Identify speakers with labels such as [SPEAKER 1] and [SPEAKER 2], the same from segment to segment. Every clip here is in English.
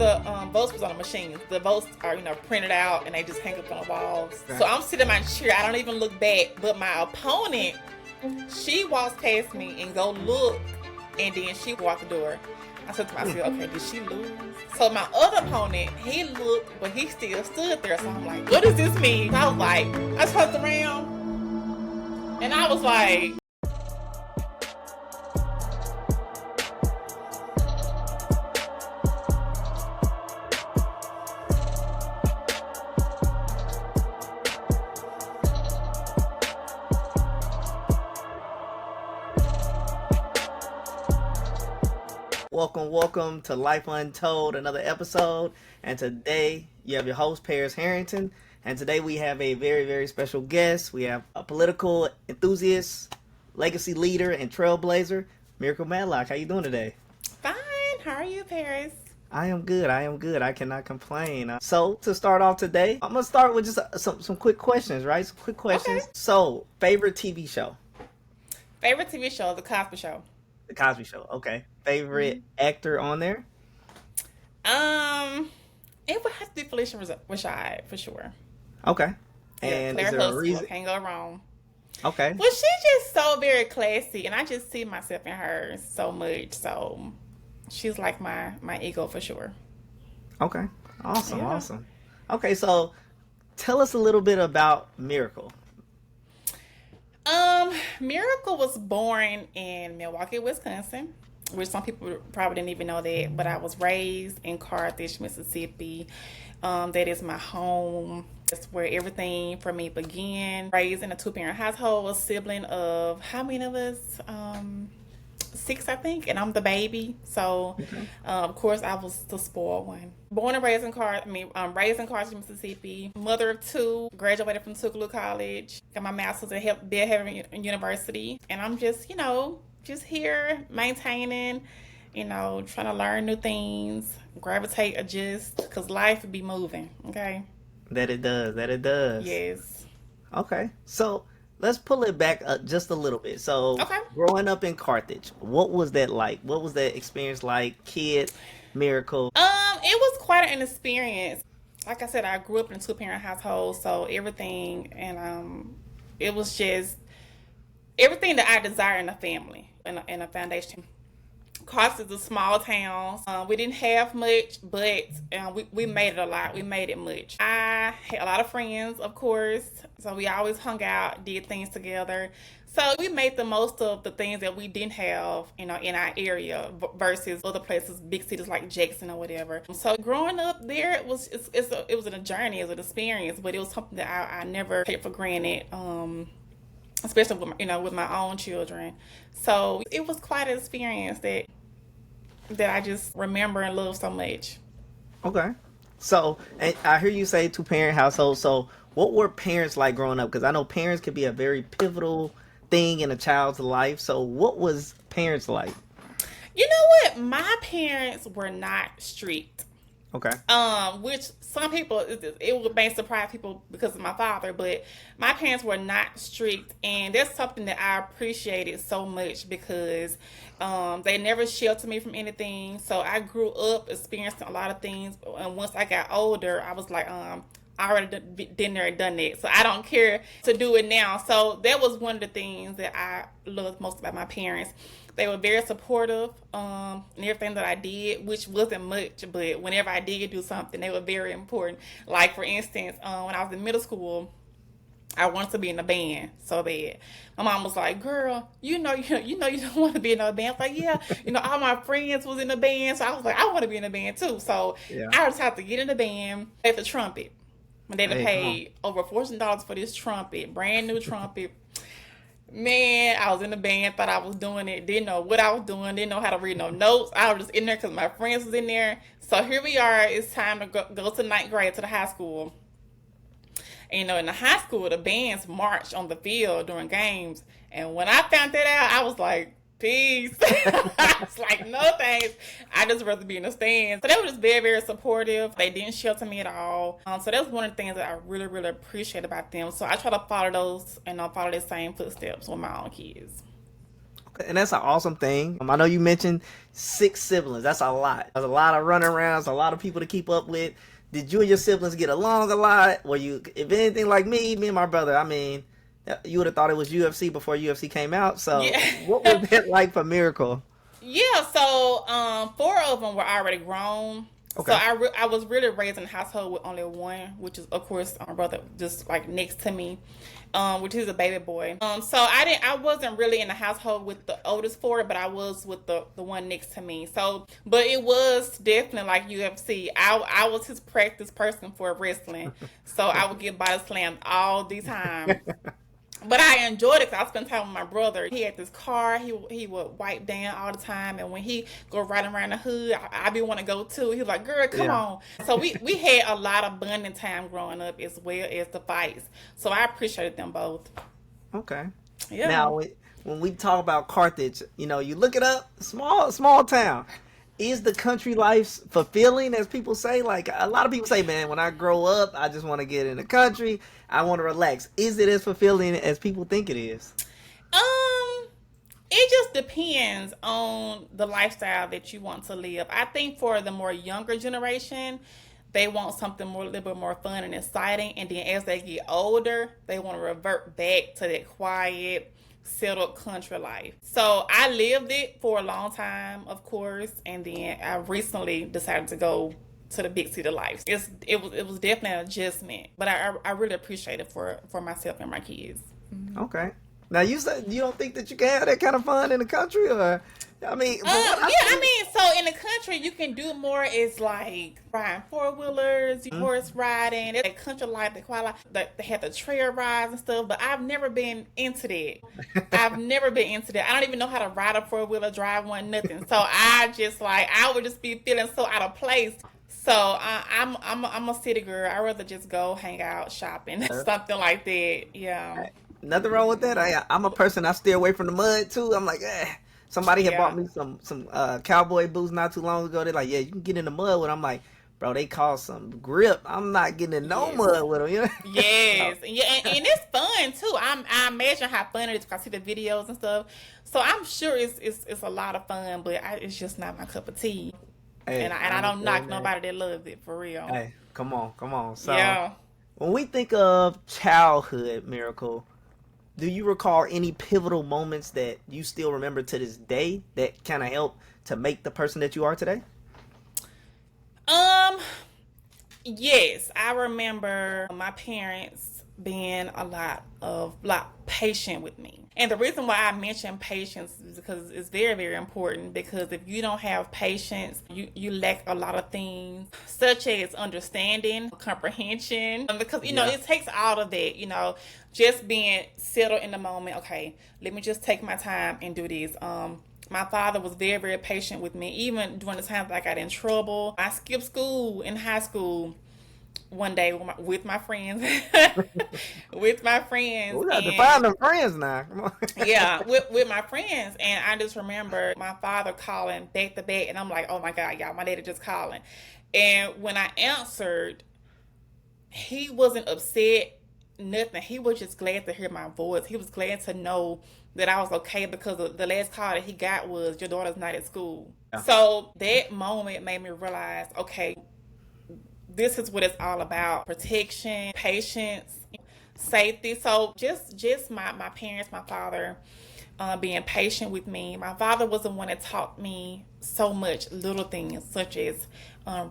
[SPEAKER 1] the votes was on the machines. The votes are, printed out and they just hang up on the walls. Okay. So I'm sitting in my chair. I don't even look back. But my opponent, she walks past me and go look, and then she walked the door. I said to myself, okay, did she lose? So my other opponent, he looked, but he still stood there. So I'm like, what does this mean? I was like, I turned around, and I was like,
[SPEAKER 2] Welcome to Life Untold, another episode. And today you have your host, Paris Harrington. And today we have a very, very special guest. We have a political enthusiast, legacy leader, and trailblazer, Miracle Matlock. How you doing today?
[SPEAKER 1] Fine. How are you, Paris?
[SPEAKER 2] I am good. I cannot complain. So to start off today, I'm going to start with just some quick questions, right? Some quick questions. Okay. So, favorite TV show?
[SPEAKER 1] Favorite TV show, The Cosby Show.
[SPEAKER 2] The Cosby Show, okay. Favorite actor on there?
[SPEAKER 1] It would have to be Felicia Rashad for sure.
[SPEAKER 2] Okay.
[SPEAKER 1] And Claire
[SPEAKER 2] is there
[SPEAKER 1] Huxtable,
[SPEAKER 2] a reason?
[SPEAKER 1] can't go wrong.
[SPEAKER 2] Okay.
[SPEAKER 1] Well, she's just so very classy, and I just see myself in her so much. So she's like my ego for sure.
[SPEAKER 2] Okay. Awesome. Okay, so tell us a little bit about Miracle.
[SPEAKER 1] Miracle was born in Milwaukee, Wisconsin, which some people probably didn't even know that, but I was raised in Carthage, Mississippi. That is my home. That's where everything for me began. Raised in a two-parent household, a sibling of how many of us? 6, I think, and I'm the baby. So, of course, I was the spoiled one. Born and raised in raised in Carthage, Mississippi. Mother of 2. Graduated from Tougaloo College. Got my master's at Bill Haven University, and I'm just, just here maintaining, trying to learn new things, gravitate, adjust, because life would be moving. Okay.
[SPEAKER 2] That it does.
[SPEAKER 1] Yes.
[SPEAKER 2] Okay, so let's pull it back just a little bit. So, growing up in Carthage, what was that like? What was that experience like? Kid, Miracle?
[SPEAKER 1] It was quite an experience. Like I said, I grew up in a two-parent household, so everything, and it was just everything that I desire in a family, in a foundation. Carthage is a small town. We didn't have much, but we made it a lot. We made it much. I had a lot of friends, of course, so we always hung out, did things together. So we made the most of the things that we didn't have, in our area versus other places, big cities like Jackson or whatever. So growing up there, it was a journey, it was an experience, but it was something that I never take for granted. Especially with my own children. So it was quite an experience that I just remember and love so much.
[SPEAKER 2] Okay. So, and I hear you say two-parent household. So what were parents like growing up? Because I know parents can be a very pivotal thing in a child's life. So what was parents like?
[SPEAKER 1] You know what? My parents were not strict.
[SPEAKER 2] Okay.
[SPEAKER 1] Which some people, it may surprise people because of my father, but my parents were not strict, and that's something that I appreciated so much because they never sheltered me from anything. So I grew up experiencing a lot of things, and once I got older, I was like, I already been there and done that, so I don't care to do it now. So that was one of the things that I loved most about my parents. They were very supportive in everything that I did, which wasn't much, but whenever I did do something, they were very important. Like, for instance, when I was in middle school, I wanted to be in a band so bad. My mom was like, "Girl, you know you don't want to be in a band." I was like, "Yeah, all my friends was in the band," so I was like, "I want to be in a band too." So I decided to get in the band, play the trumpet. My daddy paid over $4,000 for this trumpet, brand new trumpet. Man, I was in the band, thought I was doing it, didn't know what I was doing, didn't know how to read no notes. I was just in there because my friends was in there. So here we are. It's time to go to ninth grade, to the high school. And, in the high school, the bands marched on the field during games. And when I found that out, I was like, peace. I was like, no thanks. I just rather be in the stands. So they were just very, very supportive. They didn't shelter me at all. So that's one of the things that I really, really appreciate about them. So I try to follow those and follow the same footsteps with my own kids.
[SPEAKER 2] And that's an awesome thing. I know you mentioned 6 siblings. That's a lot. That's a lot of running around. That's a lot of people to keep up with. Did you and your siblings get along a lot? Were you, if anything, like me and my brother? I mean, you would have thought it was UFC before UFC came out. So, what
[SPEAKER 1] Yeah.
[SPEAKER 2] was it like for Miracle?
[SPEAKER 1] Yeah, so four of them were already grown. So
[SPEAKER 2] Okay.
[SPEAKER 1] I was really raised in a household with only one, which is of course my brother just like next to me, which is a baby boy. So I wasn't really in the household with the oldest four, but I was with the one next to me. So, but it was definitely like UFC. I was his practice person for wrestling, so I would get body slammed all the time. But I enjoyed it because I spent time with my brother. He had this car. He would wipe down all the time, and when he go riding around the hood, I be want to go too. He was like, "Girl, come
[SPEAKER 2] Yeah.
[SPEAKER 1] on." So we had a lot of bonding time growing up as well as the fights. So I appreciated them both.
[SPEAKER 2] Okay.
[SPEAKER 1] Yeah.
[SPEAKER 2] Now, when we talk about Carthage, you look it up, small town. Is the country life fulfilling, as people say? Like a lot of people say, man, when I grow up, I just want to get in the country. I want to relax. Is it as fulfilling as people think it is?
[SPEAKER 1] Um, it just depends on the lifestyle that you want to live. I think for the more younger generation, they want something more, a little bit more fun and exciting. And then as they get older, they want to revert back to that quiet, settled country life. So I lived it for a long time, of course, and then I recently decided to go to the big city life. It was definitely an adjustment, but I really appreciate it for myself and my kids.
[SPEAKER 2] Okay. Now you said you don't think that you can have that kind of fun in the country, or I mean, from what I
[SPEAKER 1] Yeah, I
[SPEAKER 2] see,
[SPEAKER 1] mean, so in the country, you can do more. Is like riding four wheelers, horse riding, that country life, the quiet life. They have the trail rides and stuff. But I've never been into that. I've never been into that. I don't even know how to ride a four wheeler, drive one, nothing. So I just like I would just be feeling so out of place. So I'm a city girl. I rather just go hang out, shopping, something like that. Yeah,
[SPEAKER 2] nothing wrong with that. I'm a person. I stay away from the mud too. I'm like, eh. Somebody had bought
[SPEAKER 1] yeah.
[SPEAKER 2] me some cowboy boots not too long ago. They're like, yeah, you can get in the mud with 'em. I'm like, bro, they cause some grip. I'm not getting in no
[SPEAKER 1] Yes.
[SPEAKER 2] mud with them.
[SPEAKER 1] Yes, yeah, and it's fun too. I imagine how fun it is because I see the videos and stuff. So I'm sure it's a lot of fun, but it's just not my cup of tea.
[SPEAKER 2] Hey,
[SPEAKER 1] And
[SPEAKER 2] I
[SPEAKER 1] I don't knock
[SPEAKER 2] understand that.
[SPEAKER 1] nobody that loves it for real.
[SPEAKER 2] Hey, come on, come on. So
[SPEAKER 1] Yeah.
[SPEAKER 2] when we think of childhood, Miracle, do you recall any pivotal moments that you still remember to this day that kind of helped to make the person that you are today?
[SPEAKER 1] Um. Yes, I remember my parents being a lot patient with me. And the reason why I mention patience is because it's very, very important because if you don't have patience, you lack a lot of things such as understanding, comprehension, because
[SPEAKER 2] Yeah.
[SPEAKER 1] it takes all of that, just being settled in the moment. Okay, let me just take my time and do this. My father was very, very patient with me, even during the times I got in trouble. I skipped school in high school one day with my friends, with my friends,
[SPEAKER 2] We got to
[SPEAKER 1] and
[SPEAKER 2] find them friends now. Come on.
[SPEAKER 1] yeah, with my friends. And I just remember my father calling back to back, and I'm like, oh my God, y'all, my daddy just calling. And when I answered, he wasn't upset, nothing. He was just glad to hear my voice. He was glad to know that I was okay because the last call that he got was your daughter's not at school.
[SPEAKER 2] Yeah.
[SPEAKER 1] So that moment made me realize, okay, this is what it's all about: protection, patience, safety. So just my parents, my father, being patient with me. My father was the one that taught me so much little things such as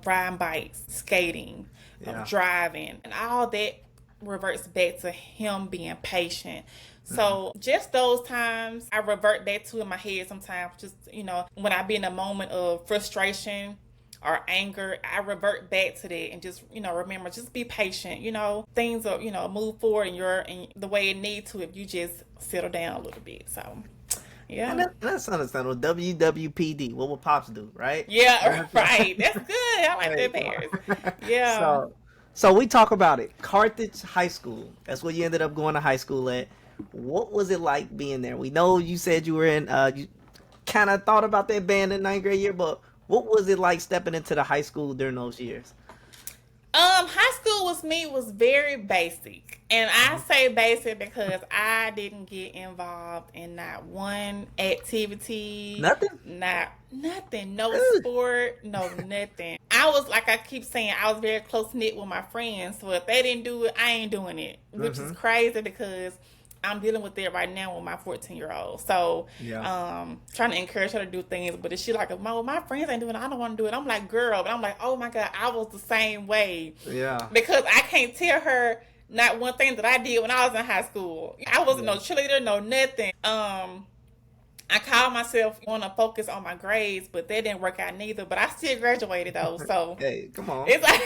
[SPEAKER 1] riding bikes, skating,
[SPEAKER 2] Yeah.
[SPEAKER 1] driving, and all that reverts back to him being patient. So just those times I revert back to in my head sometimes, just when I be in a moment of frustration or anger, I revert back to that and just remember, just be patient. Things are move forward in the way it needs to if you just settle down a little bit. So
[SPEAKER 2] And
[SPEAKER 1] yeah.
[SPEAKER 2] that's understandable. WWPD. What would pops do, right?
[SPEAKER 1] Yeah, right. That's good. I like
[SPEAKER 2] Hey,
[SPEAKER 1] that,
[SPEAKER 2] come
[SPEAKER 1] Paris.
[SPEAKER 2] on.
[SPEAKER 1] Yeah.
[SPEAKER 2] So we talk about it. Carthage High School. That's where you ended up going to high school at. What was it like being there? We know you said you were in. You kind of thought about that band in ninth grade year, but what was it like stepping into the high school during those years?
[SPEAKER 1] High school was very basic. And I say basic because I didn't get involved in not one activity,
[SPEAKER 2] Nothing.
[SPEAKER 1] not nothing, no
[SPEAKER 2] Ugh.
[SPEAKER 1] sport, no nothing. I was like I keep saying, I was very close knit with my friends. So if they didn't do it, I ain't doing it, which is
[SPEAKER 2] Mm-hmm.
[SPEAKER 1] crazy because I'm dealing with it right now with my 14-year-old. So,
[SPEAKER 2] Yeah.
[SPEAKER 1] trying to encourage her to do things, but if she like, my friends ain't doing it, I don't want to do it. I'm like, girl, but I'm like, oh my God, I was the same way
[SPEAKER 2] Yeah.
[SPEAKER 1] because I can't tell her not one thing that I did when I was in high school. I wasn't
[SPEAKER 2] Yeah.
[SPEAKER 1] no cheerleader, no nothing. I called myself want to focus on my grades, but that didn't work out neither. But I still graduated though, so
[SPEAKER 2] Hey, come on.
[SPEAKER 1] it's like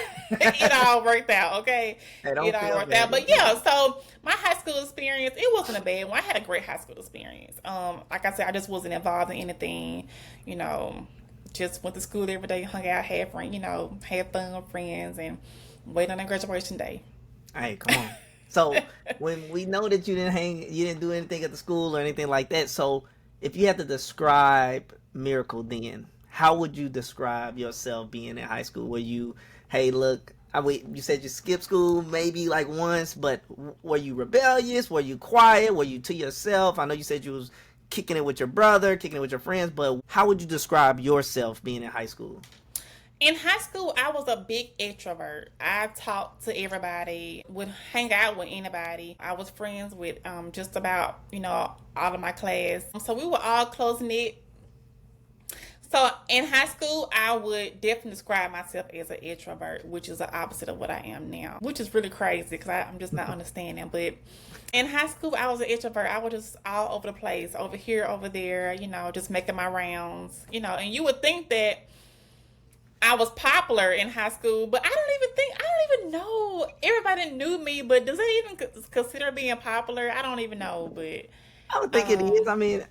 [SPEAKER 1] it all worked out. Okay,
[SPEAKER 2] Hey,
[SPEAKER 1] it
[SPEAKER 2] don't
[SPEAKER 1] all
[SPEAKER 2] feel
[SPEAKER 1] worked
[SPEAKER 2] bad.
[SPEAKER 1] out.
[SPEAKER 2] Don't
[SPEAKER 1] But
[SPEAKER 2] feel
[SPEAKER 1] yeah,
[SPEAKER 2] bad.
[SPEAKER 1] so my high school experience, it wasn't a bad one. I had a great high school experience. Like I said, I just wasn't involved in anything. You know, just went to school every day, hung out, had friends. You know, had fun with friends, and waited on that graduation day.
[SPEAKER 2] Hey, come on. So when we know that you didn't do anything at the school or anything like that. So if you had to describe Miracle, then how would you describe yourself being in high school? Were you, hey, look, you said you skipped school maybe like once, but were you rebellious? Were you quiet? Were you to yourself? I know you said you was kicking it with your brother, kicking it with your friends, but how would you describe yourself being in high school?
[SPEAKER 1] In high school, I was a big introvert. I talked to everybody, would hang out with anybody. I was friends with just about, all of my class. So we were all close knit. So in high school, I would definitely describe myself as an introvert, which is the opposite of what I am now, which is really crazy because I'm just not understanding. But in high school, I was an introvert. I was just all over the place, over here, over there, just making my rounds, and you would think that I was popular in high school, but I don't even know. Everybody knew me, but does it even consider being popular? I don't even know, but
[SPEAKER 2] I don't think it is.
[SPEAKER 1] um,
[SPEAKER 2] I mean,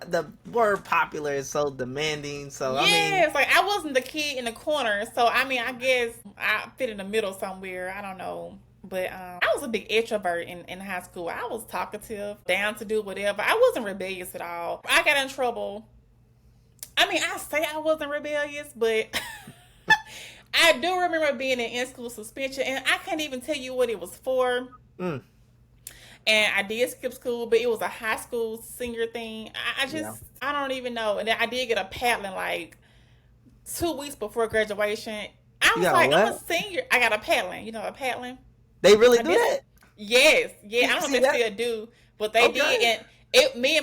[SPEAKER 2] the word popular is so demanding. So I mean,
[SPEAKER 1] yeah, it's like I wasn't the kid in the corner, so I mean, I guess I fit in the middle somewhere. I don't know. But I was a big introvert in high school. I was talkative, down to do whatever. I wasn't rebellious at all. I got in trouble. I mean, I say I wasn't rebellious, but I do remember being in school suspension, and I can't even tell you what it was for.
[SPEAKER 2] mm,
[SPEAKER 1] And I did skip school, but it was a high school senior thing. I
[SPEAKER 2] yeah.
[SPEAKER 1] just, I don't even know. And then I did get a paddling like 2 weeks before graduation. I
[SPEAKER 2] You
[SPEAKER 1] was
[SPEAKER 2] got a
[SPEAKER 1] like, I'm a
[SPEAKER 2] what?
[SPEAKER 1] senior. I got a paddling. You know, a paddling.
[SPEAKER 2] They really
[SPEAKER 1] I
[SPEAKER 2] do
[SPEAKER 1] did.
[SPEAKER 2] that?
[SPEAKER 1] Yes, yeah. I don't know
[SPEAKER 2] See
[SPEAKER 1] if they
[SPEAKER 2] that?
[SPEAKER 1] still do, but they did.
[SPEAKER 2] Okay.
[SPEAKER 1] And me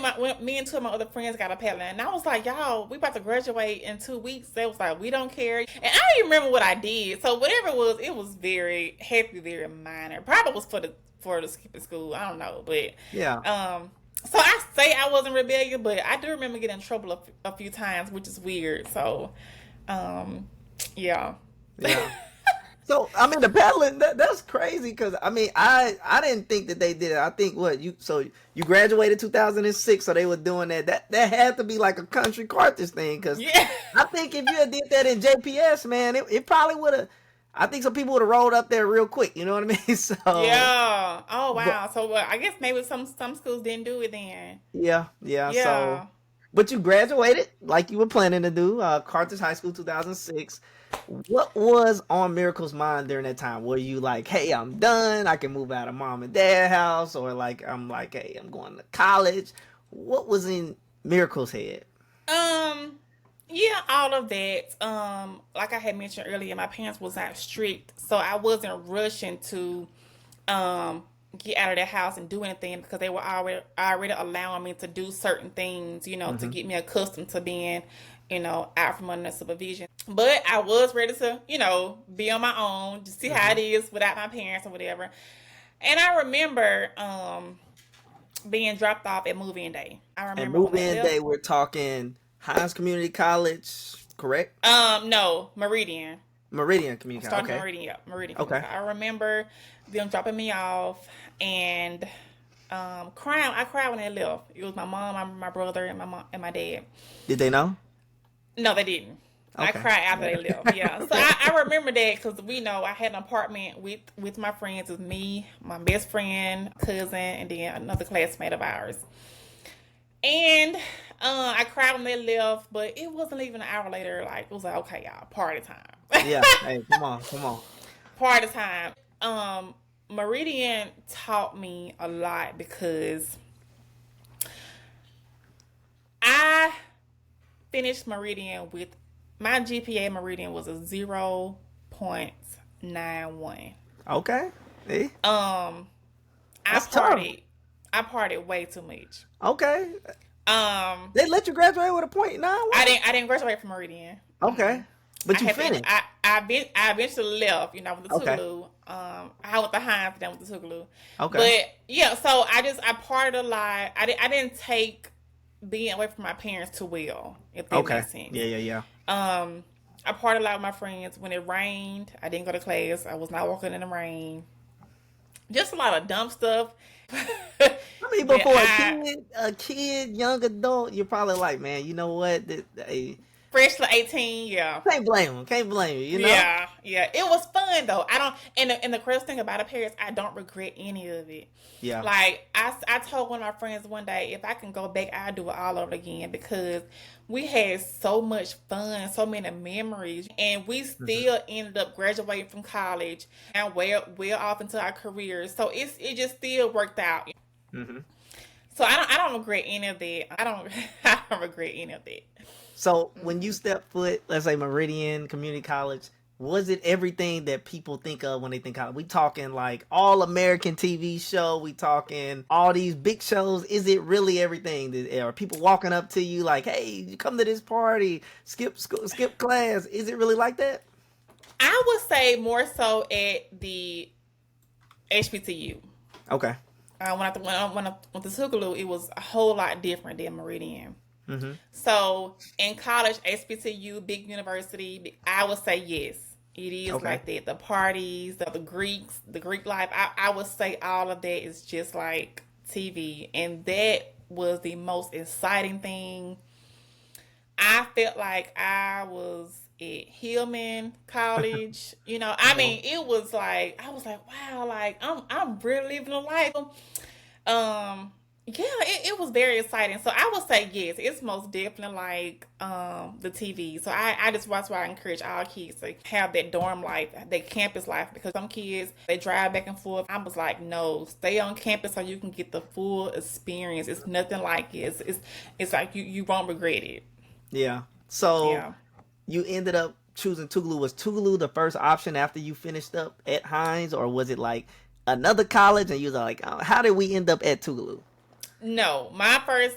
[SPEAKER 1] and two of my other friends got a paddling, and I was like, y'all, we about to graduate in 2 weeks. They was like, we don't care. And I don't even remember what I did. So whatever it was very happy, very minor. Probably was for the skipping school. I don't know, but
[SPEAKER 2] Yeah.
[SPEAKER 1] um. So I say I wasn't rebellious, but I do remember getting in trouble a few times, which is weird. So, um, yeah.
[SPEAKER 2] Yeah. So I mean, the paddling that's crazy because I mean, I didn't think that they did it. I think what you graduated 2006, so they were doing that. That had to be like a country Carthage thing because
[SPEAKER 1] Yeah.
[SPEAKER 2] I think if you had did that in JPS, man, it probably would have. I think some people would have rolled up there real quick. You know what I mean? So,
[SPEAKER 1] Yeah. Oh
[SPEAKER 2] but
[SPEAKER 1] wow. So I guess maybe some schools didn't do it then.
[SPEAKER 2] yeah, yeah. So,
[SPEAKER 1] Yeah.
[SPEAKER 2] but you graduated like you were planning to do, Carthage High School 2006. What was on Miracle's mind during that time? Were you like, hey, I'm done. I can move out of mom and dad house, or like I'm like, hey, I'm going to college. What was in Miracle's head?
[SPEAKER 1] Um. Yeah, all of that. Like I had mentioned earlier, my parents was not strict, so I wasn't rushing to get out of their house and do anything because they were already allowing me to do certain things, to
[SPEAKER 2] Hmm.
[SPEAKER 1] get me accustomed to being, out from under supervision. But I was ready to, be on my own, to see how
[SPEAKER 2] Hmm.
[SPEAKER 1] it is without my parents or whatever. And I remember being dropped off at moving day. I
[SPEAKER 2] And
[SPEAKER 1] remember when they
[SPEAKER 2] move-in day,
[SPEAKER 1] left.
[SPEAKER 2] we're talking Hines Community College, correct?
[SPEAKER 1] No, Meridian.
[SPEAKER 2] Meridian Community College.
[SPEAKER 1] Starting
[SPEAKER 2] Okay,
[SPEAKER 1] Meridian, yeah, Meridian
[SPEAKER 2] okay.
[SPEAKER 1] Community. I remember them dropping me off and crying. I cried when they left. It was my mom, my brother, and my mom and my dad.
[SPEAKER 2] Did they know?
[SPEAKER 1] No, they didn't. I
[SPEAKER 2] Okay.
[SPEAKER 1] cried after they left. Yeah, so
[SPEAKER 2] Okay.
[SPEAKER 1] I remember that because we know I had an apartment with my friends. It was me, my best friend, cousin, and then another classmate of ours. And I cried when they left, but it wasn't even an hour later. Like it was like, okay, y'all, party time.
[SPEAKER 2] Yeah. Hey, come on, come on.
[SPEAKER 1] Party time. Um, Meridian taught me a lot because I finished Meridian with my GPA. Meridian was a 0.91.
[SPEAKER 2] Okay. See?
[SPEAKER 1] I
[SPEAKER 2] That's tough.
[SPEAKER 1] partied. I partied way too much.
[SPEAKER 2] Okay.
[SPEAKER 1] Um,
[SPEAKER 2] They let you graduate with a point nine
[SPEAKER 1] I
[SPEAKER 2] one.
[SPEAKER 1] didn't graduate from Meridian.
[SPEAKER 2] Okay. But
[SPEAKER 1] I
[SPEAKER 2] you
[SPEAKER 1] had to.
[SPEAKER 2] finished.
[SPEAKER 1] I eventually left. With the
[SPEAKER 2] Okay.
[SPEAKER 1] Tougaloo. I went to Hines, then with the Tougaloo.
[SPEAKER 2] Okay.
[SPEAKER 1] But yeah, so I partied a lot. I didn't take being away from my parents too well, if that
[SPEAKER 2] Okay.
[SPEAKER 1] makes sense.
[SPEAKER 2] Yeah, yeah, yeah.
[SPEAKER 1] I partied a lot with my friends. When it rained, I didn't go to class. I was not walking in the rain. Just a lot of dumb stuff.
[SPEAKER 2] I mean,
[SPEAKER 1] that
[SPEAKER 2] before
[SPEAKER 1] I
[SPEAKER 2] a kid, young adult, you're probably like, man, you know what? Hey,
[SPEAKER 1] freshly 18, yeah.
[SPEAKER 2] can't blame him. Can't blame you. You know?
[SPEAKER 1] Yeah, yeah. It was fun though. I don't and the crazy thing about it, Paris, I don't regret any of it.
[SPEAKER 2] Yeah.
[SPEAKER 1] Like I told one of my friends one day, if I can go back, I'd do it all over again because we had so much fun, so many memories, and we
[SPEAKER 2] Hmm.
[SPEAKER 1] still ended up graduating from college and well off into our careers. So it just still worked out.
[SPEAKER 2] Hmm.
[SPEAKER 1] So I don't regret any of that. I don't I don't regret any of that.
[SPEAKER 2] So when you step foot, let's say Meridian Community College, was it everything that people think of when they think college? We talking like all American TV show. We talking all these big shows. Is it really everything? Are people walking up to you like, "Hey, you come to this party? Skip school, skip class." Is it really like that?
[SPEAKER 1] I would say more so at the HBCU.
[SPEAKER 2] Okay.
[SPEAKER 1] When I went to Tougaloo, it was a whole lot different than Meridian.
[SPEAKER 2] Mm-hmm.
[SPEAKER 1] So in college, HBCU, big university, I would say yes. It is
[SPEAKER 2] Okay.
[SPEAKER 1] like that. The parties, the Greeks, the Greek life, I would say all of that is just like TV. And that was the most exciting thing. I felt like I was at Hillman College. I
[SPEAKER 2] Come on.
[SPEAKER 1] mean, it was like I was like, wow, like I'm really living a life. Yeah, it was very exciting. So I would say yes, it's most definitely like the TV. So I just that's why I encourage all kids to have that dorm life, that campus life, because some kids they drive back and forth. I was like, no, stay on campus so you can get the full experience. It's nothing like it. It's like you won't regret it.
[SPEAKER 2] Yeah. So
[SPEAKER 1] Yeah.
[SPEAKER 2] you ended up choosing Tougaloo. Was Tougaloo the first option after you finished up at Hines, or was it like another college and you was like, oh, how did we end up at Tougaloo?
[SPEAKER 1] No, my first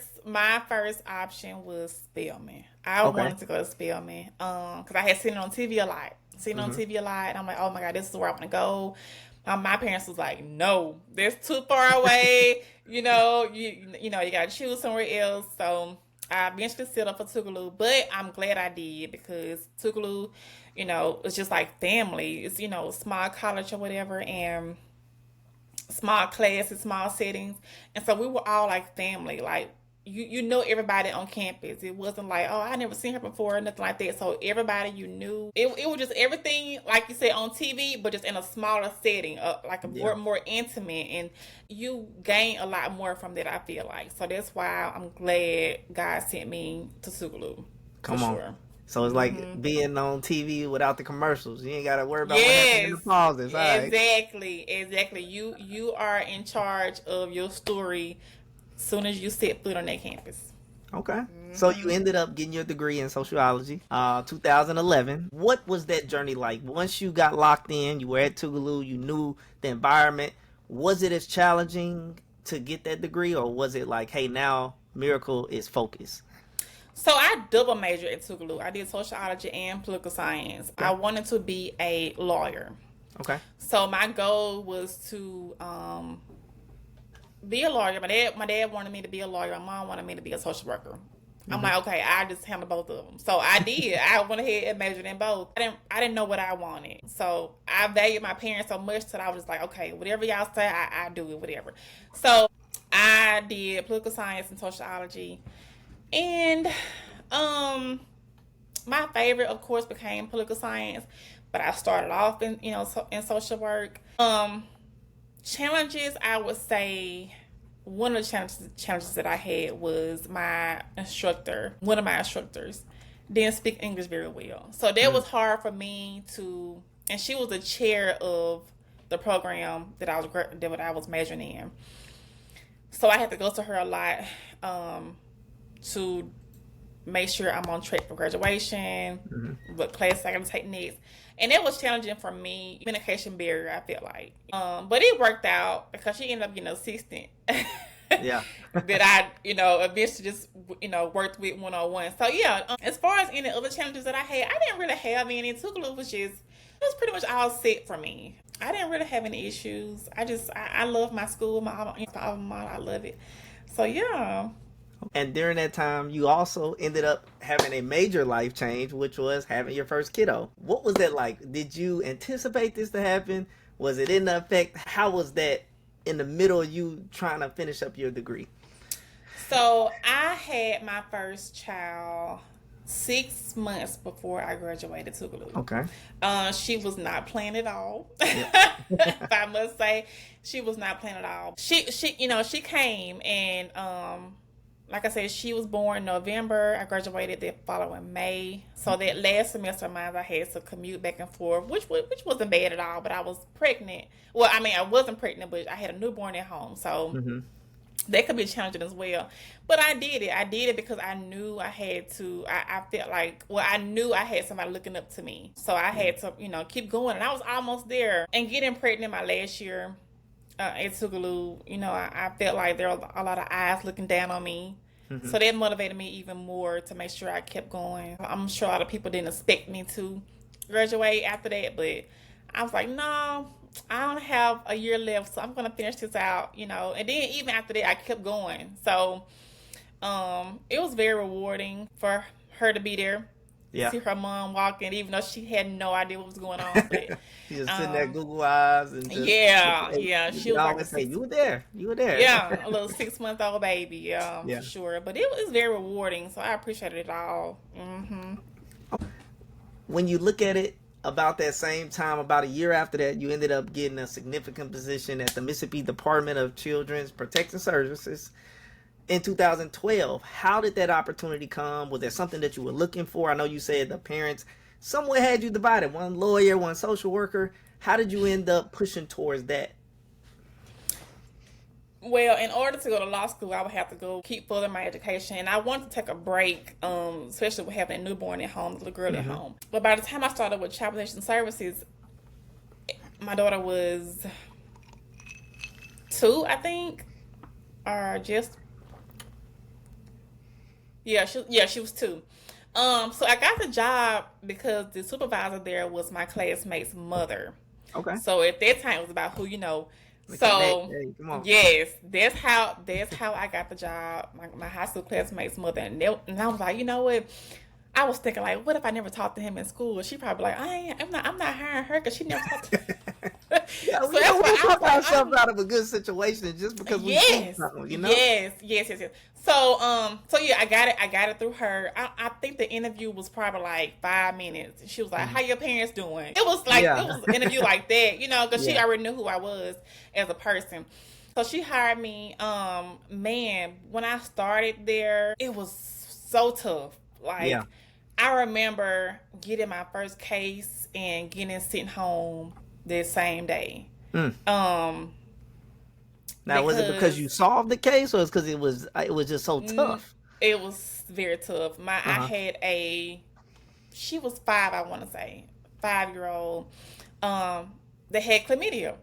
[SPEAKER 1] option was Spelman. I
[SPEAKER 2] Okay.
[SPEAKER 1] wanted to go to Spelman, because I had seen it on TV a lot. Seen it on
[SPEAKER 2] Hmm.
[SPEAKER 1] TV a lot, and I'm like, oh my god, this is where I want to go. My parents was like, no, that's too far away. You gotta choose somewhere else. So I eventually settled for Tougaloo, but I'm glad I did because Tougaloo, it's just like family. It's small college or whatever, and small classes, small settings, and so we were all like family. Like you know everybody on campus. It wasn't like, oh, I never seen her before, nothing like that. So everybody you knew. It was just everything like you said on TV, but just in a smaller setting, like a
[SPEAKER 2] Yeah.
[SPEAKER 1] more intimate, and you gain a lot more from that. I feel like so that's why I'm glad God sent me to Sugalu for
[SPEAKER 2] Come on.
[SPEAKER 1] sure.
[SPEAKER 2] So it's like being on TV without the commercials. You ain't got to worry about what happened in
[SPEAKER 1] Yes,
[SPEAKER 2] the pauses. All right.
[SPEAKER 1] exactly. You are in charge of your story soon as you set foot on that campus.
[SPEAKER 2] Okay. So you ended up getting your degree in sociology, 2011. What was that journey like? Once you got locked in, you were at Tougaloo, you knew the environment. Was it as challenging to get that degree, or was it like, hey, now Miracle is focused?
[SPEAKER 1] So I double majored at Tougaloo. I did sociology and political science. I
[SPEAKER 2] Okay.
[SPEAKER 1] wanted to be a lawyer.
[SPEAKER 2] Okay.
[SPEAKER 1] So my goal was to be a lawyer. My dad wanted me to be a lawyer. My mom wanted me to be a social worker. I'm
[SPEAKER 2] Hmm.
[SPEAKER 1] like, okay, I just handle both of them. So I did. I went ahead and majored in both. I didn't know what I wanted. So I valued my parents so much that I was just like, okay, whatever y'all say, I do it, whatever. So I did political science and sociology. And um my favorite of course became political science, but I started off in in social work. Challenges, I would say one of the challenges that I had was one of my instructors didn't speak English very well. So that was hard for me to, and she was the chair of the program that I was majoring in. So I had to go to her a lot to make sure I'm on track for graduation, what class I got to take next. And it was challenging for me, communication barrier, I feel like. But it worked out because she ended up getting an assistant.
[SPEAKER 2] Yeah.
[SPEAKER 1] That I, eventually just, worked with one-on-one. So yeah, as far as any other challenges that I had, I didn't really have any. Tougaloo it was pretty much all set for me. I didn't really have any issues. I love my school, my alma mater. I love it. So yeah.
[SPEAKER 2] And during that time, you also ended up having a major life change, which was having your first kiddo. What was that like? Did you anticipate this to happen? Was it in effect? How was that in the middle of you trying to finish up your degree?
[SPEAKER 1] So I had my first child 6 months before I graduated Tougaloo.
[SPEAKER 2] Okay.
[SPEAKER 1] She was not planned at all.
[SPEAKER 2] Yep.
[SPEAKER 1] If I must say, she was not planned at all. She came and like I said, she was born November. I graduated the following May. So that last semester of mine, I had to commute back and forth, which wasn't bad at all. But I was pregnant. Well, I mean, I wasn't pregnant, but I had a newborn at home. So that could be challenging as well. But I did it. I did it because I knew I had to. I felt like, I knew I had somebody looking up to me. So I had to, keep going. And I was almost there. And getting pregnant my last year at Tougaloo, I felt like there were a lot of eyes looking down on me. So that motivated me even more to make sure I kept going. I'm sure a lot of people didn't expect me to graduate after that, but I was like, no, I don't have a year left, so I'm going to finish this out, And then even after that, I kept going. So it was very rewarding for her to be there. Yeah. See her mom walking, even though she had no idea what was going on. But,
[SPEAKER 2] she was sitting there, Google eyes, and just,
[SPEAKER 1] yeah. She was like,
[SPEAKER 2] say, "You were there.
[SPEAKER 1] Yeah, a little 6-month-old baby, for sure. But it was very rewarding, so I appreciated it all.
[SPEAKER 2] When you look at it, about that same time, about a year after that, you ended up getting a significant position at the Mississippi Department of Children's Protective Services. In 2012, how did that opportunity come? Was there something that you were looking for? I know you said the parents somewhat had you divided, one lawyer, one social worker. How did you end up pushing towards that?
[SPEAKER 1] Well, in order to go to law school, I would have to go keep furthering my education. And I wanted to take a break, especially with having a newborn at home, a little girl at home. But by the time I started with Child Protection Services, my daughter was 2, I think, or just... Yeah, she was 2. So I got the job because the supervisor there was my classmate's mother.
[SPEAKER 2] Okay.
[SPEAKER 1] So at that time, it was about who you know. So yes, that's how I got the job. My high school classmate's mother, and I was like, you know what? I was thinking like, what if I never talked to him in school? She probably like, I'm not hiring her because she never talked to him.
[SPEAKER 2] Yeah, so we don't talk ourselves out of a good situation just because we do something,
[SPEAKER 1] Yes. So yeah, I got it through her. I think the interview was probably like 5 minutes. She was like, "How your parents doing?" It was like it was an interview like that, because she already knew who I was as a person. So she hired me. Man, when I started there, it was so tough. Like I remember getting my first case and getting sent home the same day.
[SPEAKER 2] Now, was it because you solved the case, or because it was just so tough?
[SPEAKER 1] It was very tough. I had she was 5, I want to say, 5-year-old. That had chlamydia.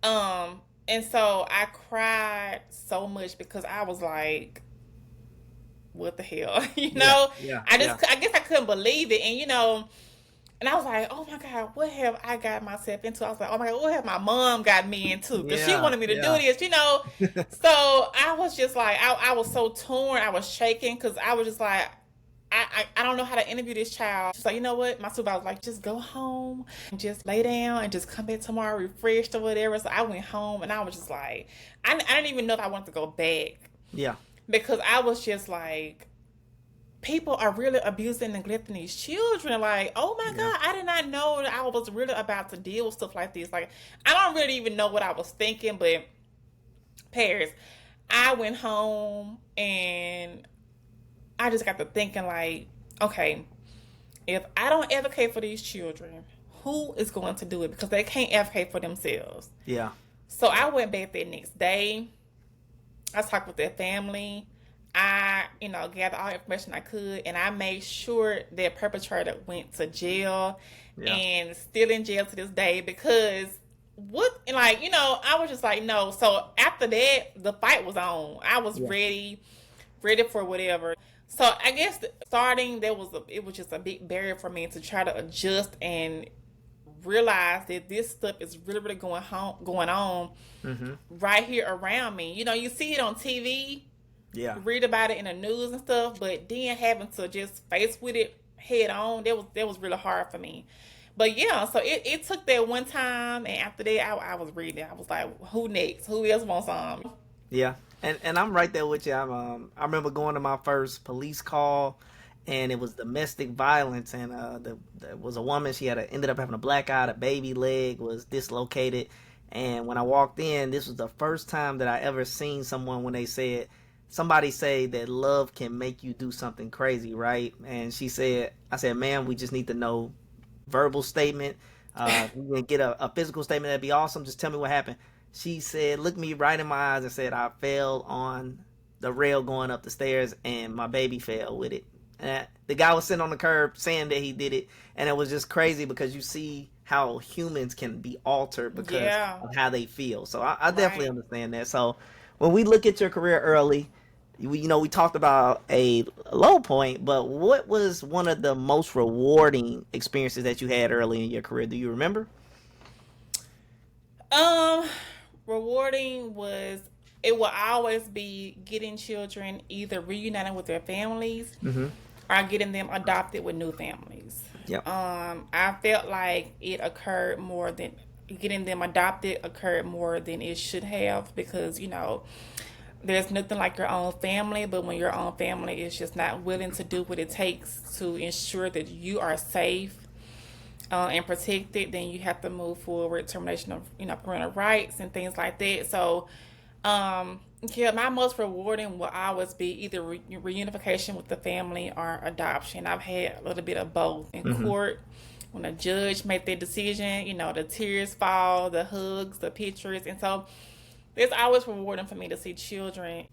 [SPEAKER 1] And so I cried so much because I was like, what the hell? I guess I couldn't believe it. And I was like, oh my God, what have I got myself into? I was like, oh my God, what have my mom got me into? Because she wanted me to do this, So I was just like, I was so torn. I was shaking because I was just like, I don't know how to interview this child. She's like, you know what? My supervisor was like, just go home and just lay down and just come back tomorrow refreshed or whatever. So I went home and I was just like, I didn't even know if I wanted to go back.
[SPEAKER 2] Yeah.
[SPEAKER 1] Because I was just like, people are really abusing and neglecting these children. Like, oh my God, I did not know that I was really about to deal with stuff like this. Like, I don't really even know what I was thinking, but Paris, I went home and I just got to thinking like, okay, if I don't advocate for these children, who is going to do it because they can't advocate for themselves.
[SPEAKER 2] Yeah.
[SPEAKER 1] So I went back that next day. I talked with their family. I, gathered all the information I could, and I made sure that perpetrator went to jail
[SPEAKER 2] Yeah.
[SPEAKER 1] and still in jail to this day because I was just like, no. So after that, the fight was on. I was ready for whatever. So I guess starting, it was just a big barrier for me to try to adjust and realize that this stuff is really, really going on right here around me. You see it on TV, read about it in the news and stuff, but then having to just face with it head on, that was really hard for me. But yeah, so it took that one time, and after that, I was reading. I was like, who next? Who else wants some?
[SPEAKER 2] Yeah, and I'm right there with you. I remember going to my first police call, and it was domestic violence, and there was a woman. She ended up having a black eye, a baby leg was dislocated, and when I walked in, this was the first time that I ever seen someone when somebody say that love can make you do something crazy, right? And I said, ma'am, we just need to know verbal statement. We can get a physical statement, that'd be awesome. Just tell me what happened. She said, looked me right in my eyes and said, I fell on the rail going up the stairs and my baby fell with it. And the guy was sitting on the curb saying that he did it, and it was just crazy because you see how humans can be altered because of how they feel. So I definitely understand that. So when we look at your career early, we talked about a low point, but what was one of the most rewarding experiences that you had early in your career? Do you remember?
[SPEAKER 1] Rewarding it will always be getting children either reuniting with their families or getting them adopted with new families.
[SPEAKER 2] Yep.
[SPEAKER 1] I felt like getting them adopted occurred more than it should have because, there's nothing like your own family, but when your own family is just not willing to do what it takes to ensure that you are safe and protected, then you have to move forward, termination of parental rights and things like that. So, my most rewarding will always be either reunification with the family or adoption. I've had a little bit of both in court. When a judge made their decision, the tears fall, the hugs, the pictures, and so it's always rewarding for me to see children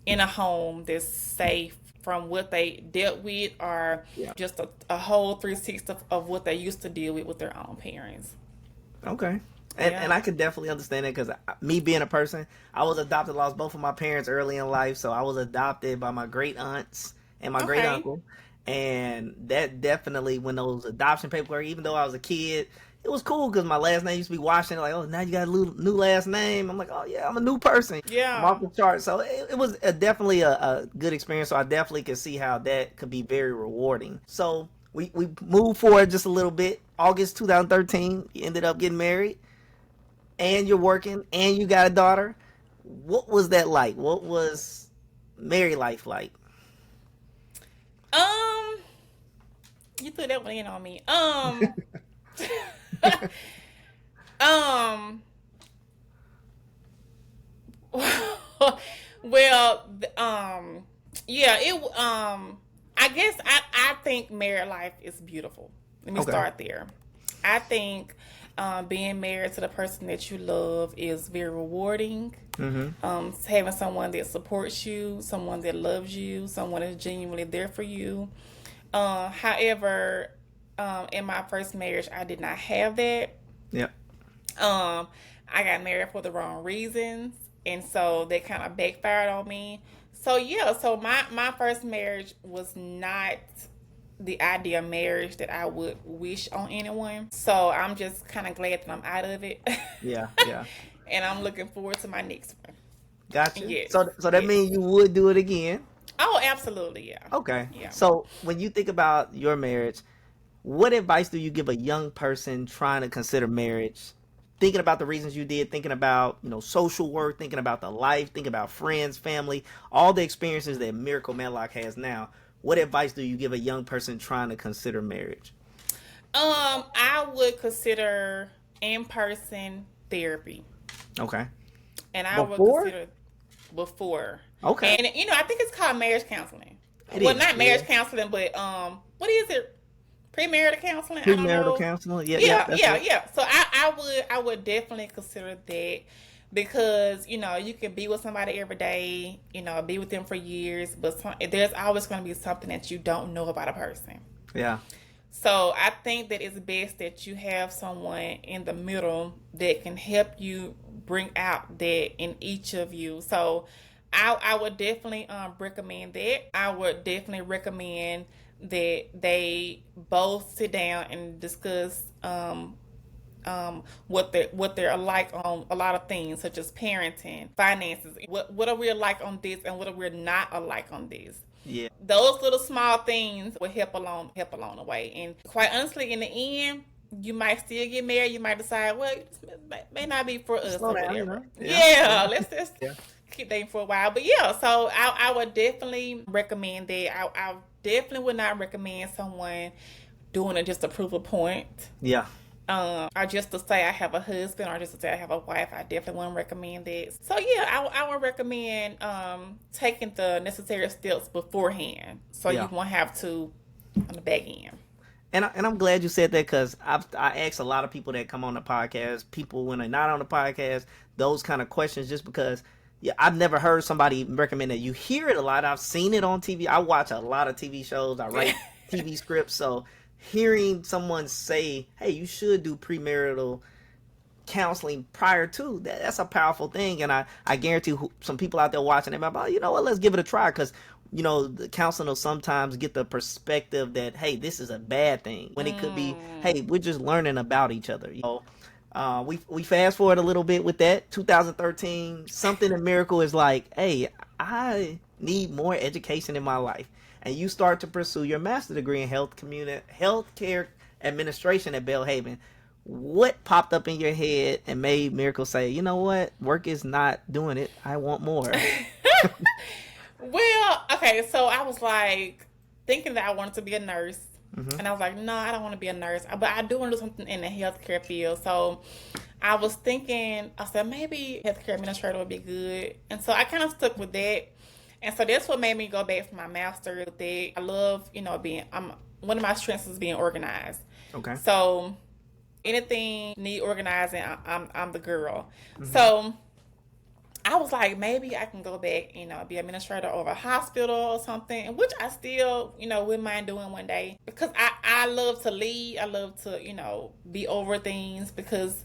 [SPEAKER 1] in a home that's safe from what they dealt with or just a whole 360 of what they used to deal with their own parents.
[SPEAKER 2] Okay. And I could definitely understand it because me being a person, I was adopted, lost both of my parents early in life. So I was adopted by my great aunts and my great uncle. And that definitely, when those adoption paperwork, even though I was a kid, it was cool because my last name used to be Washington. Like, oh, now you got a new last name. I'm like, oh yeah, I'm a new person.
[SPEAKER 1] Yeah,
[SPEAKER 2] I'm off the chart. So it was definitely a good experience. So I definitely could see how that could be very rewarding. So we moved forward just a little bit. August 2013, you ended up getting married, and you're working, and you got a daughter. What was that like? What was married life like?
[SPEAKER 1] You threw that one in on me. Well, I guess I think married life is beautiful. Let me start there. I think being married to the person that you love is very rewarding. Having someone that supports you, someone that loves you, someone that's genuinely there for you. However, in my first marriage, I did not have that.
[SPEAKER 2] Yep.
[SPEAKER 1] I got married for the wrong reasons, and so that kind of backfired on me. So my first marriage was not the ideal marriage that I would wish on anyone. So I'm just kind of glad that I'm out of it.
[SPEAKER 2] Yeah.
[SPEAKER 1] And I'm looking forward to my next one.
[SPEAKER 2] Gotcha.
[SPEAKER 1] Yes.
[SPEAKER 2] So that means you would do it again?
[SPEAKER 1] Oh, absolutely, yeah.
[SPEAKER 2] Okay.
[SPEAKER 1] Yeah.
[SPEAKER 2] So when you think about your marriage, what advice do you give a young person trying to consider marriage? Thinking about the reasons you did, thinking about, social work, thinking about the life, thinking about friends, family, all the experiences that Miracle Matlock has now. What advice do you give a young person trying to consider marriage?
[SPEAKER 1] I would consider in-person therapy.
[SPEAKER 2] Okay.
[SPEAKER 1] And I would consider before.
[SPEAKER 2] Okay.
[SPEAKER 1] And I think it's called marriage counseling.
[SPEAKER 2] It
[SPEAKER 1] well,
[SPEAKER 2] is,
[SPEAKER 1] not marriage counseling, but what is it? Premarital counseling. I don't
[SPEAKER 2] Premarital
[SPEAKER 1] know.
[SPEAKER 2] counseling. Yeah, yeah,
[SPEAKER 1] Yeah,
[SPEAKER 2] that's
[SPEAKER 1] yeah,
[SPEAKER 2] it.
[SPEAKER 1] yeah. So I would definitely consider that because you can be with somebody every day, be with them for years, but there's always going to be something that you don't know about a person.
[SPEAKER 2] Yeah,
[SPEAKER 1] So I think that it's best that you have someone in the middle that can help you bring out that in each of you. So I would definitely recommend that. I would definitely recommend that they both sit down and discuss what they're alike on a lot of things such as parenting, finances. What are we alike on this, and what are we not alike on this?
[SPEAKER 2] yeah.
[SPEAKER 1] Those little small things will help along the way. And quite honestly, in the end, you might still get married. You might decide, well, this may not be for us
[SPEAKER 2] Slow
[SPEAKER 1] or
[SPEAKER 2] down,
[SPEAKER 1] whatever.
[SPEAKER 2] Yeah,
[SPEAKER 1] Yeah, let's just
[SPEAKER 2] yeah,
[SPEAKER 1] keep dating for a while. But yeah, so I would definitely recommend that. I definitely would not recommend someone doing it just to prove a point.
[SPEAKER 2] yeah.
[SPEAKER 1] Or just to say I have a husband, or just to say I have a wife. I definitely wouldn't recommend that. So yeah, I would recommend taking the necessary steps beforehand, so
[SPEAKER 2] Yeah.
[SPEAKER 1] you won't have to on the back end.
[SPEAKER 2] And I'm glad you said that because I ask a lot of people that come on the podcast, people when they're not on the podcast, those kind of questions, just because yeah, I've never heard somebody recommend that. You hear it a lot. I've seen it on TV. I watch a lot of TV shows. I write TV scripts, so hearing someone say, "Hey, you should do premarital counseling prior to that's a powerful thing." And I guarantee some people out there watching them about, you know what, let's give it a try, because the counseling will sometimes get the perspective that, hey, this is a bad thing, when it could be, hey, we're just learning about each other. We fast forward a little bit with that 2013, something in Miracle is like, hey, I need more education in my life, and you start to pursue your master's degree in healthcare administration at Belhaven. What popped up in your head and made Miracle say, you know what, work is not doing it, I want more?
[SPEAKER 1] Well, okay, so I was like thinking that I wanted to be a nurse.
[SPEAKER 2] Hmm.
[SPEAKER 1] And I was like, no, I don't want to be a nurse. But I do want to do something in the healthcare field. So I was thinking, I said, maybe healthcare administrator would be good. And so I kind of stuck with that. And so that's what made me go back for my master's with that. I love, one of my strengths is being organized.
[SPEAKER 2] Okay.
[SPEAKER 1] So anything need organizing, I'm the girl.
[SPEAKER 2] Hmm.
[SPEAKER 1] So I was like, maybe I can go back, be administrator of a hospital or something, which I still, wouldn't mind doing one day, because I love to lead. I love to, be over things, because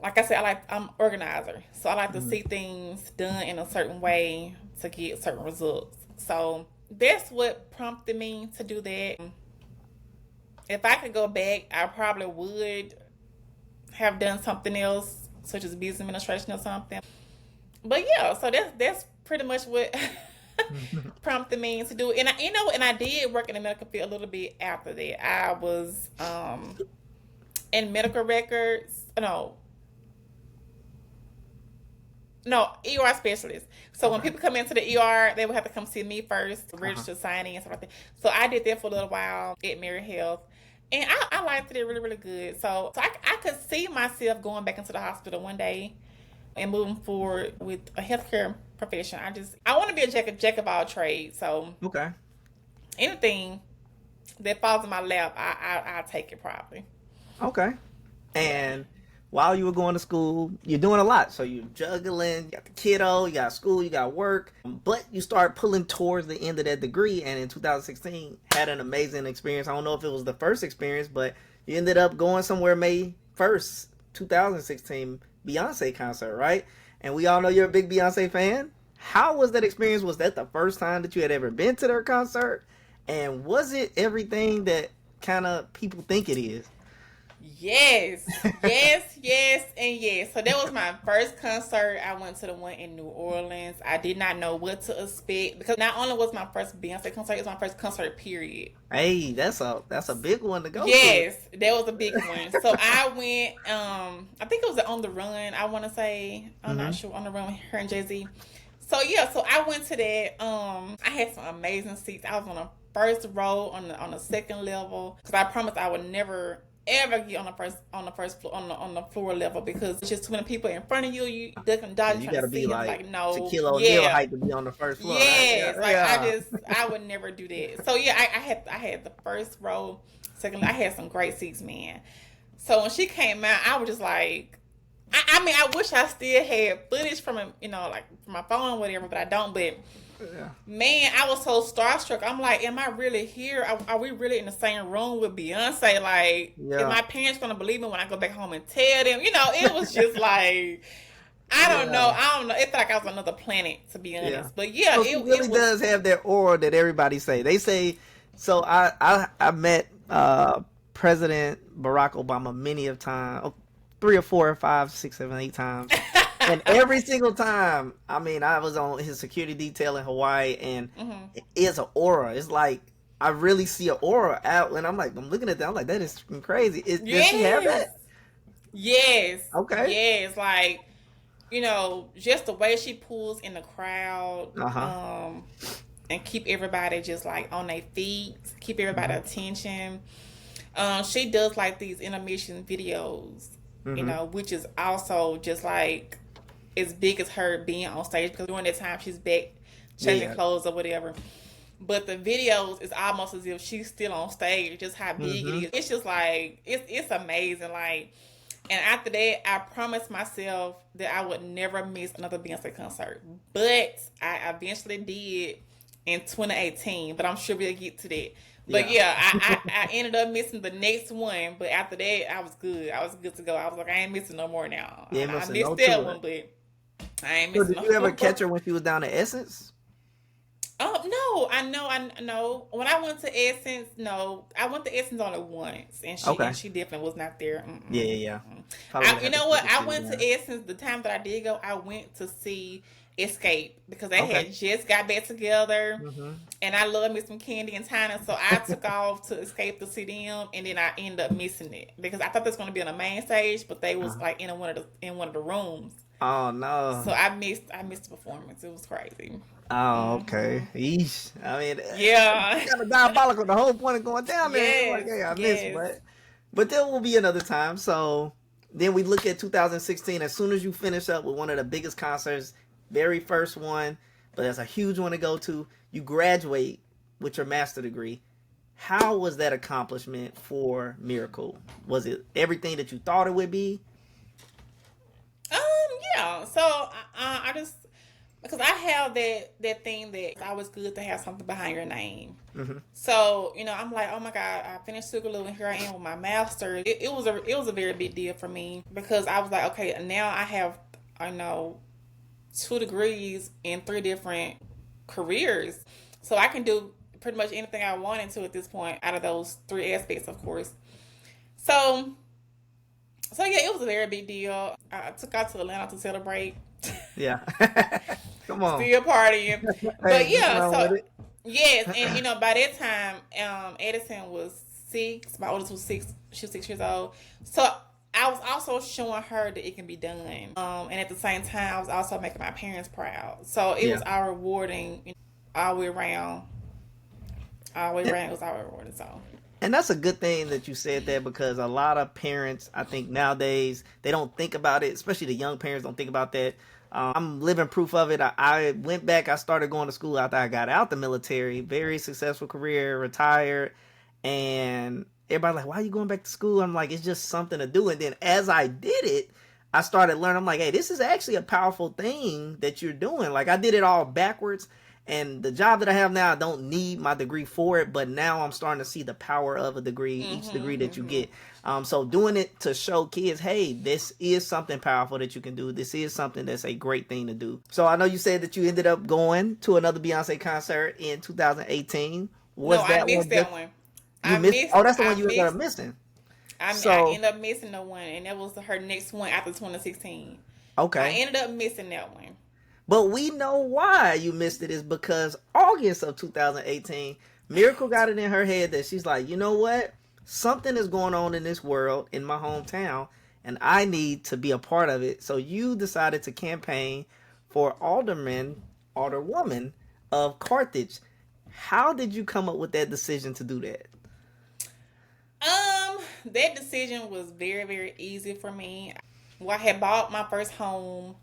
[SPEAKER 1] like I said, I'm organizer. So I like to see things done in a certain way to get certain results. So that's what prompted me to do that. If I could go back, I probably would have done something else, such as business administration or something. But yeah, so that's pretty much what prompted me to do it. And I did work in the medical field a little bit after that. I was in medical records. No, ER specialist. So when people come into the ER, they would have to come see me first, register, sign in, and stuff like that. So I did that for a little while at Mary Health. And I liked it really, really good. So I could see myself going back into the hospital one day and moving forward with a healthcare profession. I want to be a jack of all trades. So
[SPEAKER 2] Okay.
[SPEAKER 1] anything that falls in my lap, I'll take it probably.
[SPEAKER 2] Okay.
[SPEAKER 1] Yeah.
[SPEAKER 2] And while you were going to school, you're doing a lot. So you're juggling, you got the kiddo, you got school, you got work, but you start pulling towards the end of that degree. And in 2016, had an amazing experience. I don't know if it was the first experience, but you ended up going somewhere May 1st, 2016, Beyonce concert, right? And we all know you're a big Beyonce fan. How was that experience? Was that the first time that you had ever been to their concert? And was it everything that kind of people think it is?
[SPEAKER 1] Yes, yes, yes, and yes. So that was my first concert. I went to the one in New Orleans. I did not know what to expect, because not only was my first Beyonce concert, it was my first concert period.
[SPEAKER 2] Hey, that's a big one to go to.
[SPEAKER 1] Yes, that was a big one. So I went, I think it was On the Run, I want to say. I'm not
[SPEAKER 2] Hmm.
[SPEAKER 1] sure. On the Run with her and Jay-Z. So yeah, so I went to that. I had some amazing seats. I was on the first row on the second level, because I promised I would never ever get on the first floor, on the floor level, because it's just too many people in front of you. You duck and dodge
[SPEAKER 2] You
[SPEAKER 1] trying
[SPEAKER 2] got
[SPEAKER 1] to
[SPEAKER 2] to be
[SPEAKER 1] see him. Like,
[SPEAKER 2] like
[SPEAKER 1] no,
[SPEAKER 2] Shaquille O'Neal
[SPEAKER 1] yeah,
[SPEAKER 2] height to be on the first floor, right?
[SPEAKER 1] yes.
[SPEAKER 2] Yeah,
[SPEAKER 1] Like
[SPEAKER 2] yeah.
[SPEAKER 1] I would never do that. So yeah, I had the first row. second. I had some great seats, man. So when she came out, I was just like, I mean, I wish I still had footage from it, like from my phone or whatever, but I don't. But
[SPEAKER 2] Yeah.
[SPEAKER 1] man, I was so starstruck. I'm like, am I really here? Are we really in the same room with Beyonce? Like, is
[SPEAKER 2] Yeah.
[SPEAKER 1] my parents gonna believe me when I go back home and tell them? It was just like, I don't know.
[SPEAKER 2] Yeah.
[SPEAKER 1] I don't know. It felt like I was on another planet, to be
[SPEAKER 2] Yeah.
[SPEAKER 1] honest. But yeah,
[SPEAKER 2] So she
[SPEAKER 1] it
[SPEAKER 2] really
[SPEAKER 1] was.
[SPEAKER 2] does have that aura that everybody say. They say so I met President Barack Obama many of times, 3 or 4 or 5, 6, 7, 8 times. And every single time, I mean, I was on his security detail in Hawaii, and
[SPEAKER 1] Mhm.
[SPEAKER 2] it's an aura. It's like I really see an aura out, and I'm looking at that. I'm like, that is freaking crazy. Does she have
[SPEAKER 1] Yes.
[SPEAKER 2] that?
[SPEAKER 1] Yes.
[SPEAKER 2] Okay.
[SPEAKER 1] Yes. Like, just the way she pulls in the crowd,
[SPEAKER 2] Uh huh.
[SPEAKER 1] and keep everybody just like on their feet, keep everybody
[SPEAKER 2] Hmm.
[SPEAKER 1] attention. She does like these intermission videos,
[SPEAKER 2] Hmm.
[SPEAKER 1] which is also just like as big as her being on stage because during that time she's back changing
[SPEAKER 2] Yeah.
[SPEAKER 1] clothes or whatever. But the videos is almost as if she's still on stage, just how big it
[SPEAKER 2] Hmm.
[SPEAKER 1] is. It's just like it's amazing. Like, and after that, I promised myself that I would never miss another Beyonce concert. But I eventually did in 2018. But I'm sure we'll get to that. But
[SPEAKER 2] Yeah.
[SPEAKER 1] yeah, I ended up missing the next one. But after that, I was good. I was good to go. I was like, I ain't missing no more now.
[SPEAKER 2] Yeah,
[SPEAKER 1] And I
[SPEAKER 2] must say no
[SPEAKER 1] missed that
[SPEAKER 2] to
[SPEAKER 1] one,
[SPEAKER 2] it.
[SPEAKER 1] but I ain't
[SPEAKER 2] So
[SPEAKER 1] missing
[SPEAKER 2] did you
[SPEAKER 1] no
[SPEAKER 2] ever catch
[SPEAKER 1] more.
[SPEAKER 2] her when she was down at Essence?
[SPEAKER 1] Oh no, I know. When I went to Essence, no, I went to Essence only once, and she
[SPEAKER 2] Okay.
[SPEAKER 1] and she definitely was not there.
[SPEAKER 2] Yeah,
[SPEAKER 1] Mm-mm,
[SPEAKER 2] yeah, yeah.
[SPEAKER 1] mm-mm.
[SPEAKER 2] Probably would
[SPEAKER 1] You
[SPEAKER 2] have to
[SPEAKER 1] know
[SPEAKER 2] take
[SPEAKER 1] what?
[SPEAKER 2] her
[SPEAKER 1] I
[SPEAKER 2] to
[SPEAKER 1] went to
[SPEAKER 2] again.
[SPEAKER 1] Essence the time that I did go. I went to see Escape because they
[SPEAKER 2] Okay.
[SPEAKER 1] had just got back together,
[SPEAKER 2] Hmm.
[SPEAKER 1] and I love me some Candy and Tiny, so I took off to Escape to see them, and then I ended up missing it because I thought this was going to be on the main stage, but they was like in one of the rooms,
[SPEAKER 2] Oh
[SPEAKER 1] so
[SPEAKER 2] no.
[SPEAKER 1] I missed the performance. It was crazy.
[SPEAKER 2] Oh, okay.
[SPEAKER 1] Hmm.
[SPEAKER 2] Yeesh. I mean,
[SPEAKER 1] Yeah.
[SPEAKER 2] kind of diabolical. The whole point of going down there is like,
[SPEAKER 1] Yes,
[SPEAKER 2] hey, I missed,
[SPEAKER 1] yes.
[SPEAKER 2] but there will be another time. So then we look at 2016. As soon as you finish up with one of the biggest concerts, very first one, but that's a huge one to go to. You graduate with your master degree. How was that accomplishment for Miracle? Was it everything that you thought it would be?
[SPEAKER 1] Um, yeah. So I just because I have that thing that it's always good to have something behind your name.
[SPEAKER 2] Hmm.
[SPEAKER 1] So I'm like, oh my God, I finished Sugarloaf and here I am with my master. It was a very big deal for me because I was like, okay, now I have 2 degrees in 3 different careers, so I can do pretty much anything I wanted to at this point out of those 3 aspects, of course. So So yeah, it was a very big deal. I took out to Atlanta to celebrate,
[SPEAKER 2] Yeah. Come on.
[SPEAKER 1] still partying.
[SPEAKER 2] Hey,
[SPEAKER 1] But
[SPEAKER 2] nothing
[SPEAKER 1] yeah,
[SPEAKER 2] wrong
[SPEAKER 1] so
[SPEAKER 2] with it.
[SPEAKER 1] yes, and by that time, Edison was 6. My oldest was 6. She was 6 years old. So I was also showing her that it can be done. And at the same time, I was also making my parents proud. So it
[SPEAKER 2] Yeah.
[SPEAKER 1] was all rewarding, all the way around. All the way around, it was all rewarding. So.
[SPEAKER 2] And that's a good thing that you said that because a lot of parents, I think nowadays, they don't think about it, especially the young parents don't think about that. I'm living proof of it. I went back, I started going to school after I got out the military, very successful career, retired, and everybody like, why are you going back to school? I'm like, it's just something to do. And then as I did it, I started learning. I'm like, hey, this is actually a powerful thing that you're doing. Like I did it all backwards. And the job that I have now, I don't need my degree for it, but now I'm starting to see the power of a degree, each degree that you
[SPEAKER 1] Mm-hmm.
[SPEAKER 2] get. So doing it to show kids, hey, this is something powerful that you can do. This is something that's a great thing to do. So I know you said that you ended up going to another Beyonce concert in 2018.
[SPEAKER 1] No,
[SPEAKER 2] Was
[SPEAKER 1] I
[SPEAKER 2] that
[SPEAKER 1] missed
[SPEAKER 2] one
[SPEAKER 1] that
[SPEAKER 2] just
[SPEAKER 1] one.
[SPEAKER 2] you
[SPEAKER 1] I
[SPEAKER 2] missed?
[SPEAKER 1] missed.
[SPEAKER 2] Oh, that's the
[SPEAKER 1] I
[SPEAKER 2] one you ended up
[SPEAKER 1] missed.
[SPEAKER 2] missing.
[SPEAKER 1] I
[SPEAKER 2] So
[SPEAKER 1] ended up missing the one, and that was her next one after 2016. I
[SPEAKER 2] okay,
[SPEAKER 1] ended up missing that one.
[SPEAKER 2] but we know why you missed it is because August of 2018, Miracle got it in her head that she's like, you know what? Something is going on in this world in my hometown, and I need to be a part of it. So you decided to campaign for Alderwoman of Carthage. How did you come up with that decision to do that?
[SPEAKER 1] That decision was very, very easy for me. Well, I had bought my first home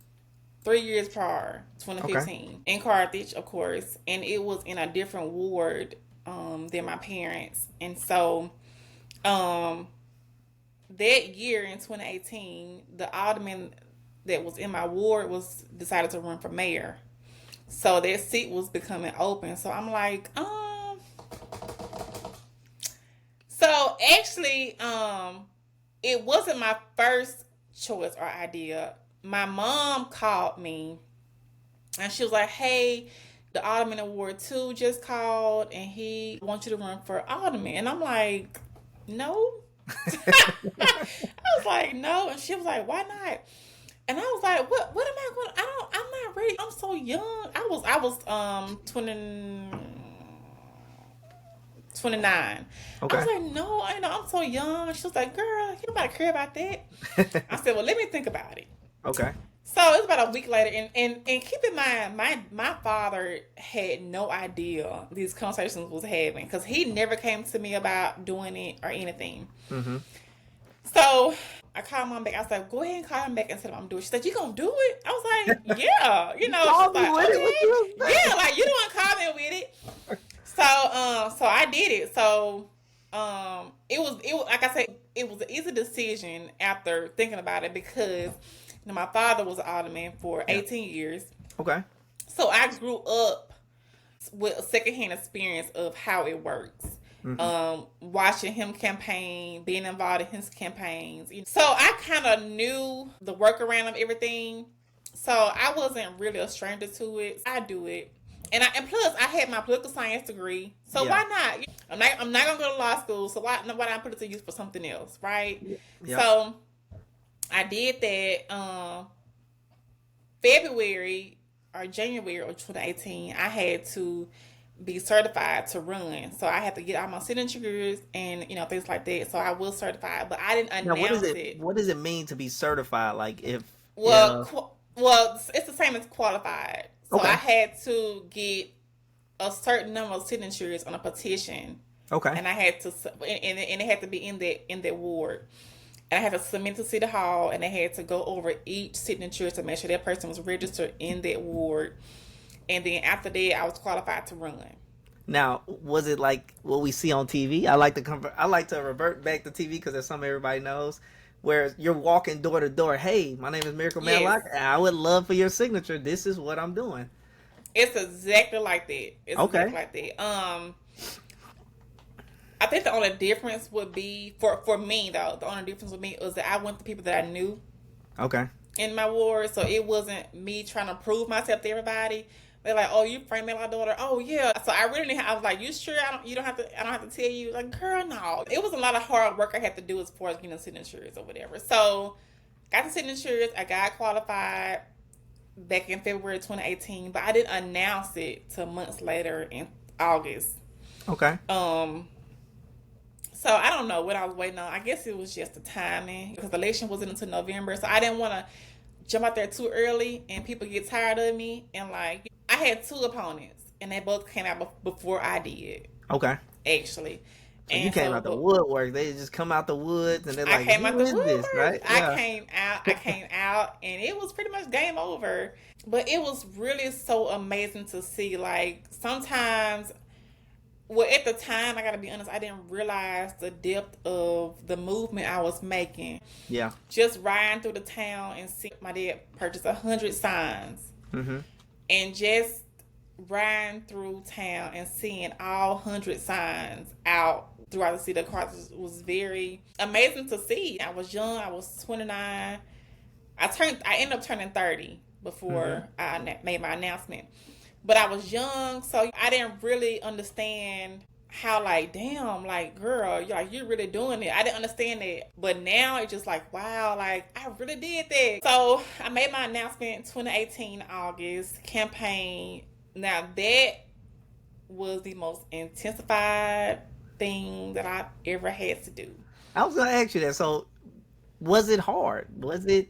[SPEAKER 1] 3 years prior,
[SPEAKER 2] Okay.
[SPEAKER 1] 2015, in Carthage, of course, and it was in a different ward than my parents, and so Um, that year in 2018, the alderman that was in my ward was decided to run for mayor. So that seat was becoming open. So I'm like, so actually, it wasn't my first choice or idea. My mom called me and she was like, hey, the Alderman in Ward 2 just called and he wants you to run for Alderman. And I'm like, no. I was like, no. And she was like, why not? And I was like, what am I going I'm not ready. I'm so young. I was 29. I
[SPEAKER 2] Okay.
[SPEAKER 1] was like, no, I know I'm so young. She was like, girl, you nobody care about that. I said, well, let me think about it.
[SPEAKER 2] Okay.
[SPEAKER 1] So it was about a week later, and keep in mind, my father had no idea these conversations was having because he never came to me about doing it or anything.
[SPEAKER 2] Mm-hmm.
[SPEAKER 1] So I called mom back. I was like, go ahead and call him back and tell him I'm doing it. She said, you gonna do it? I was like, yeah. You know,
[SPEAKER 2] Call
[SPEAKER 1] she's
[SPEAKER 2] me
[SPEAKER 1] like,
[SPEAKER 2] with it.
[SPEAKER 1] okay.
[SPEAKER 2] What you
[SPEAKER 1] Yeah, like you don't want to call me with it. So I did it. So it was like I said, it was an easy decision after thinking about it because my father was an alderman for 18 years.
[SPEAKER 2] Okay.
[SPEAKER 1] So I grew up with a secondhand experience of how it works. Watching him campaign, being involved in his campaigns. So I kind of knew the workaround of everything. So I wasn't really a stranger to it. I do it. And plus I had my political science degree. So why not? I'm not gonna go to law school, so why not put it to use for something else, right?
[SPEAKER 2] Yeah.
[SPEAKER 1] So I did that February or January of 2018. I had to be certified to run. So I had to get all my signatures and things like that. So I was certified, but I didn't
[SPEAKER 2] Now,
[SPEAKER 1] announce it.
[SPEAKER 2] what does it mean to be certified? Like if
[SPEAKER 1] Well, it's the same as qualified. So I
[SPEAKER 2] okay.
[SPEAKER 1] had to get a certain number of signatures on a petition,
[SPEAKER 2] Okay.
[SPEAKER 1] and I had to, and it had to be in that ward. And I had to submit to City Hall, and they had to go over each signature to make sure that person was registered in that ward. And then after that, I was qualified to run.
[SPEAKER 2] Now, was it like what we see on TV? I like to revert back to TV because that's something everybody knows. Where you're walking door to door. Hey, my name is Miracle
[SPEAKER 1] Yes,
[SPEAKER 2] Matlock. And I would love for your signature. This is what I'm doing.
[SPEAKER 1] it's exactly like that. It's exactly
[SPEAKER 2] Okay.
[SPEAKER 1] like that. I think the only difference would be for me though. The only difference with me was that I went to people that I knew
[SPEAKER 2] Okay.
[SPEAKER 1] in my ward, so it wasn't me trying to prove myself to everybody. They're like, "Oh, you Frank my daughter? Oh, yeah." So I really didn't. I was like, "You sure? You don't have to. I don't have to tell you." Like, girl, no. It was a lot of hard work I had to do as far as signatures or whatever. So, got the signatures. I got qualified back in February 2018, but I didn't announce it till months later in August.
[SPEAKER 2] Okay.
[SPEAKER 1] So I don't know what I was waiting on. I guess it was just the timing because the election wasn't until November. So I didn't want to jump out there too early and people get tired of me. And like, I had two opponents and they both came out before I did,
[SPEAKER 2] Okay.
[SPEAKER 1] actually.
[SPEAKER 2] So you came out the woodwork. They just come out the woods and they're
[SPEAKER 1] I
[SPEAKER 2] like,
[SPEAKER 1] came out
[SPEAKER 2] "Who
[SPEAKER 1] the
[SPEAKER 2] is this?"
[SPEAKER 1] woodwork.
[SPEAKER 2] Right? Yeah.
[SPEAKER 1] I came out and it was pretty much game over. But it was really so amazing to see. Like, sometimes, well, at the time, I gotta be honest, I didn't realize the depth of the movement I was making.
[SPEAKER 2] Yeah.
[SPEAKER 1] Just riding through the town and see my dad purchase 100 signs,
[SPEAKER 2] Mm-hmm.
[SPEAKER 1] and just riding through town and seeing all 100 signs out throughout the city of Carthage was very amazing to see. I was young. I was 29. I ended up turning 30 before I made my announcement. But I was young, so I didn't really understand how, like, damn, like, girl, you're really doing it. I didn't understand that. But now it's just like, wow, like, I really did that. So I made my announcement in 2018 August campaign. Now that was the most intensified thing that I've ever had to do.
[SPEAKER 2] I was gonna ask you that. So, was it hard? Was it?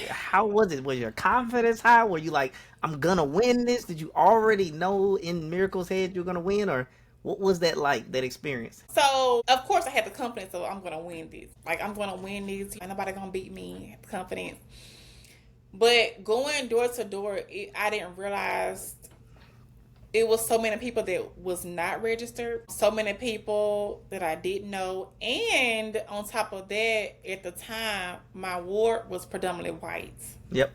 [SPEAKER 2] How was it? Was your confidence high? Were you like, I'm gonna win this? Did you already know in Miracle's head you're gonna win, or what was that like? That experience?
[SPEAKER 1] So, of course, I had the confidence of I'm going to win this. Like, I'm going to win these. Ain't nobody going to beat me. I had the confidence. But going door to door, I didn't realize it was so many people that was not registered, so many people that I didn't know, and on top of that, at the time, my ward was predominantly white.
[SPEAKER 2] Yep.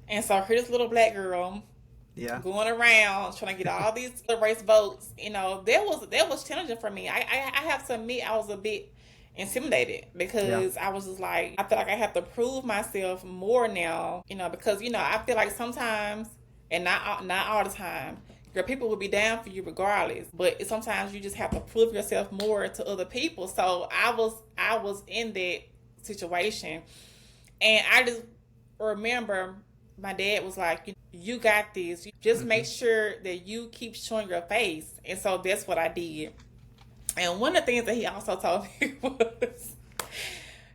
[SPEAKER 1] And so here's this little black girl
[SPEAKER 2] Yeah.
[SPEAKER 1] going around trying to get all these race votes. That was challenging for me. I have to admit I was a bit intimidated because I was just like, I feel like I have to prove myself more now, because I feel like sometimes, and not all the time, your people will be down for you regardless, but sometimes you just have to prove yourself more to other people. So I was in that situation, and I just remember my dad was like, you got this. Just make sure that you keep showing your face. And so that's what I did. And one of the things that he also told me was,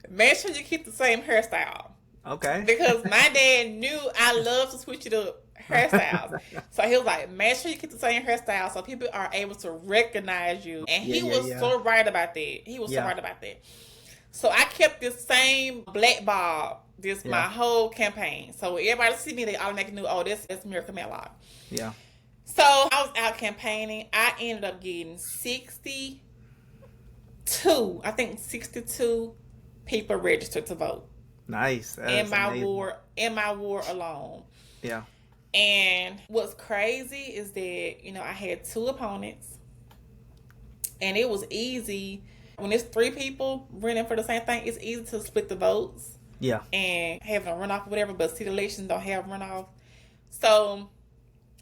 [SPEAKER 1] make sure you keep the same hairstyle.
[SPEAKER 2] Okay.
[SPEAKER 1] Because my dad knew I love to switch it up hairstyles. So he was like, make sure you keep the same hairstyle so people are able to recognize you. And he was so right about that. He was so right about that. So I kept this same black bob my whole campaign. So everybody see me, they automatically knew, oh, this is Miracle Matlock.
[SPEAKER 2] Yeah.
[SPEAKER 1] So I was out campaigning. I ended up getting 62 people registered to vote.
[SPEAKER 2] Nice.
[SPEAKER 1] In my ward alone.
[SPEAKER 2] Yeah.
[SPEAKER 1] And what's crazy is that, I had 2 opponents, and it was easy. When it's 3 people running for the same thing, it's easy to split the votes.
[SPEAKER 2] Yeah.
[SPEAKER 1] And having a runoff or whatever, but city elections don't have runoff. So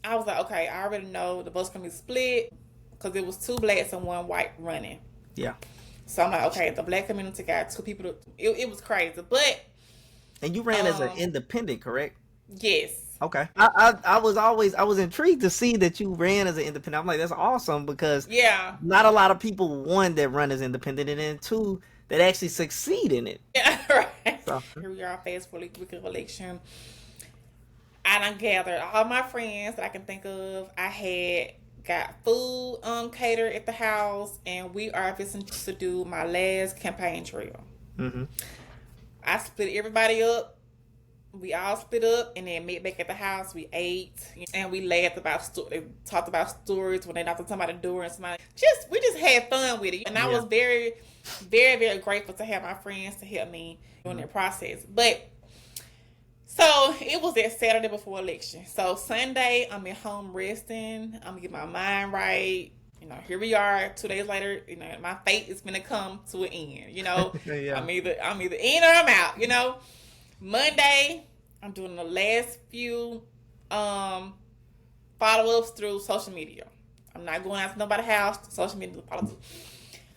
[SPEAKER 1] I was like, okay, I already know the votes can be split because it was 2 blacks and 1 white running.
[SPEAKER 2] Yeah.
[SPEAKER 1] So I'm like, okay, the black community got 2 people. It was crazy. But.
[SPEAKER 2] And you ran as an independent, correct?
[SPEAKER 1] Yes.
[SPEAKER 2] Okay. I was intrigued to see that you ran as an independent. I'm like, that's awesome because not a lot of people, 1, that run as independent, and then 2, that actually succeed in it.
[SPEAKER 1] Yeah, right.
[SPEAKER 2] So.
[SPEAKER 1] Here we are, fast for week of election. I done gathered all my friends that I can think of. I had got food catered at the house, and we are fixing to do my last campaign trail.
[SPEAKER 2] Mm-hmm.
[SPEAKER 1] I split everybody up. We all split up and then met back at the house. We ate and we laughed talked about stories when they knocked on somebody's door and we just had fun with it. And I was very, very, very grateful to have my friends to help me during that process. But so it was that Saturday before election. So Sunday, I'm at home resting. I'm getting my mind right. Here we are 2 days later, my fate is going to come to an end,
[SPEAKER 2] Yeah.
[SPEAKER 1] I'm either in or I'm out, Monday, I'm doing the last few follow-ups through social media. I'm not going out to nobody's house. Social media follow-ups.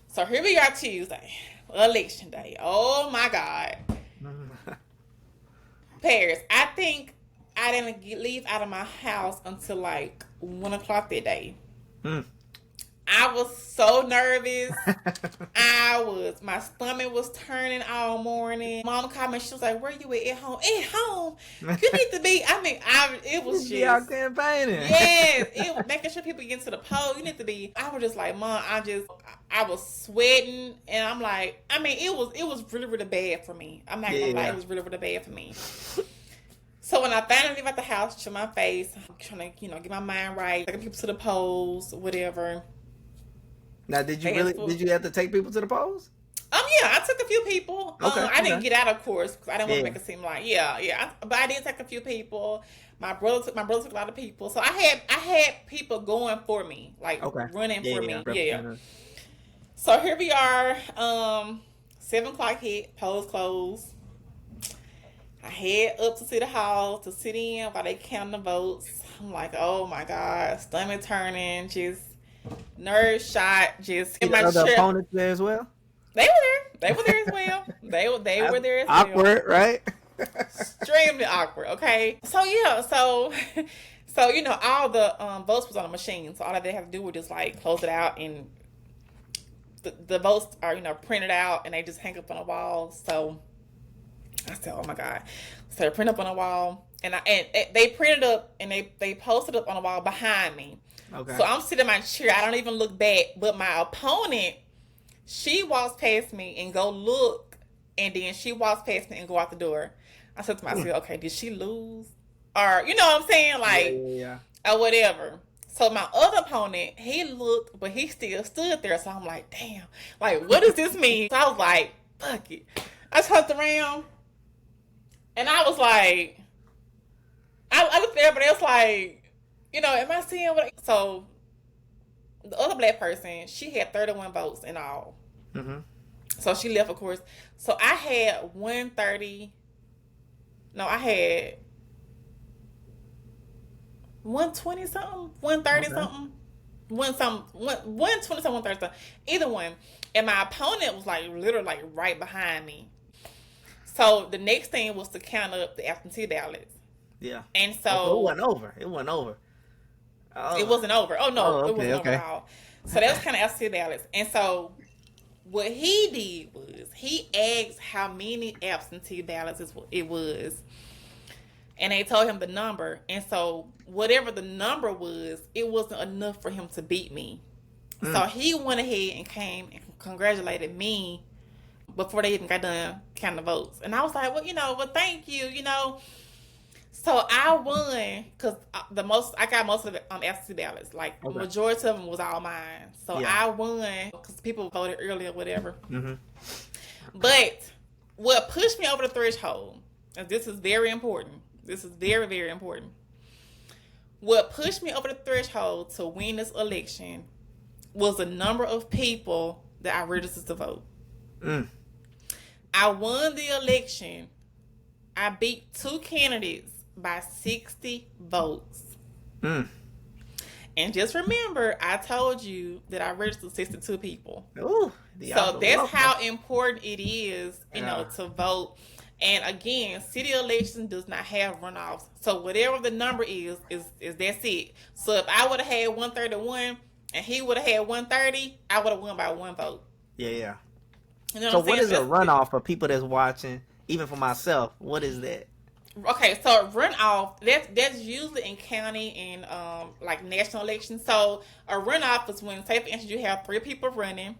[SPEAKER 1] So here we are Tuesday, election day. Oh my God. Paris, I think I didn't leave out of my house until like 1 o'clock that day. I was so nervous. My stomach was turning all morning. Mom called me. She was like, where you at home? At home? You need to be, it was just.
[SPEAKER 2] Y'all campaigning.
[SPEAKER 1] Yes. It was making sure people get to the poll. You need to be. I was just like, Mom, I was sweating. And I'm like, it was really, really bad for me. I'm not going to lie. It was really, really bad for me. So when I finally leave out the house, show my face, I'm trying to, get my mind right, taking people to the polls, whatever.
[SPEAKER 2] Now, did you have to take people to the polls?
[SPEAKER 1] Yeah, I took a few people. I didn't get out, of course, because I didn't want to make it seem like, but I did take a few people. My brother took a lot of people. So I had people going for me, like running for me. Yeah. So here we are, 7 o'clock hit, polls closed. I head up to City Hall to sit in while they count the votes. I'm like, oh my God, stomach turning, just nerve shot, just in my
[SPEAKER 2] chair. The opponents there as well?
[SPEAKER 1] They were there as well. They were there as well.
[SPEAKER 2] Awkward, right?
[SPEAKER 1] Extremely awkward, okay? So all the votes was on the machine. So all they have to do was just like close it out, and the votes are, printed out and they just hang up on a wall. So I said, oh my God. So they print up on a wall, and they printed up and they posted up on a wall behind me.
[SPEAKER 2] Okay.
[SPEAKER 1] So I'm sitting in my chair. I don't even look back. But my opponent, she walks past me and go look, and then she walks past me and go out the door. I said to myself, okay, did she lose? Or, you know what I'm saying? Like, or whatever. So my other opponent, he looked, but he still stood there. So I'm like, damn, like, what does this mean? So I was like, fuck it. I turned around and I was like, I looked at everybody else like, am I seeing what? So the other black person, she had 31 votes in all.
[SPEAKER 2] Mm-hmm.
[SPEAKER 1] So she left, of course. So I had 130. No, I had 120 something, 130 something, 120 something, 130 something. Either one. And my opponent was like literally like right behind me. So the next thing was to count up the absentee ballots.
[SPEAKER 2] Yeah.
[SPEAKER 1] And so
[SPEAKER 2] it wasn't over. It wasn't over. Oh.
[SPEAKER 1] It wasn't over. Oh no,
[SPEAKER 2] okay,
[SPEAKER 1] it wasn't over at all. So that was kind of absentee ballots. And so what he did was he asked how many absentee ballots it was. And they told him the number. And so whatever the number was, it wasn't enough for him to beat me. So he went ahead and came and congratulated me before they even got done counting the votes. And I was like, well, thank you, So I won because I got most of the absentee ballots. Like, the majority of them was all mine. So I won because people voted early or whatever.
[SPEAKER 2] Mm-hmm.
[SPEAKER 1] But what pushed me over the threshold, and this is very important. This is very, very important. What pushed me over the threshold to win this election was the number of people that I registered to vote. I won the election. I beat 2 candidates by 60 votes. And just remember, I told you that I registered 62 people.
[SPEAKER 2] Ooh,
[SPEAKER 1] so that's how important it is, to vote. And again, city election does not have runoffs. So whatever the number is that's it. So if I would have had 131 and he would have had 130, I would have won by 1 vote.
[SPEAKER 2] Yeah.
[SPEAKER 1] So
[SPEAKER 2] what is a runoff for people that's watching? Even for myself, what is that?
[SPEAKER 1] Okay, so runoff, that's usually in county and like national elections. So a runoff is when, say for instance, you have 3 people running,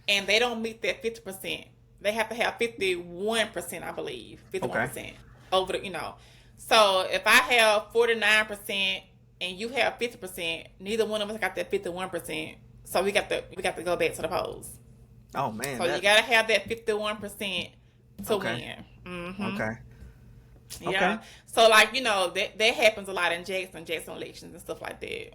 [SPEAKER 1] and they don't meet that 50%. They have to have 51%, I believe, 51% over the, So if I have 49% and you have 50%, neither one of us got that 51%. So we got to go back to the polls.
[SPEAKER 2] Oh man!
[SPEAKER 1] So you gotta have that 51% to win.
[SPEAKER 2] Okay.
[SPEAKER 1] Yeah.
[SPEAKER 2] Okay.
[SPEAKER 1] So that happens a lot in Jackson elections and stuff like that.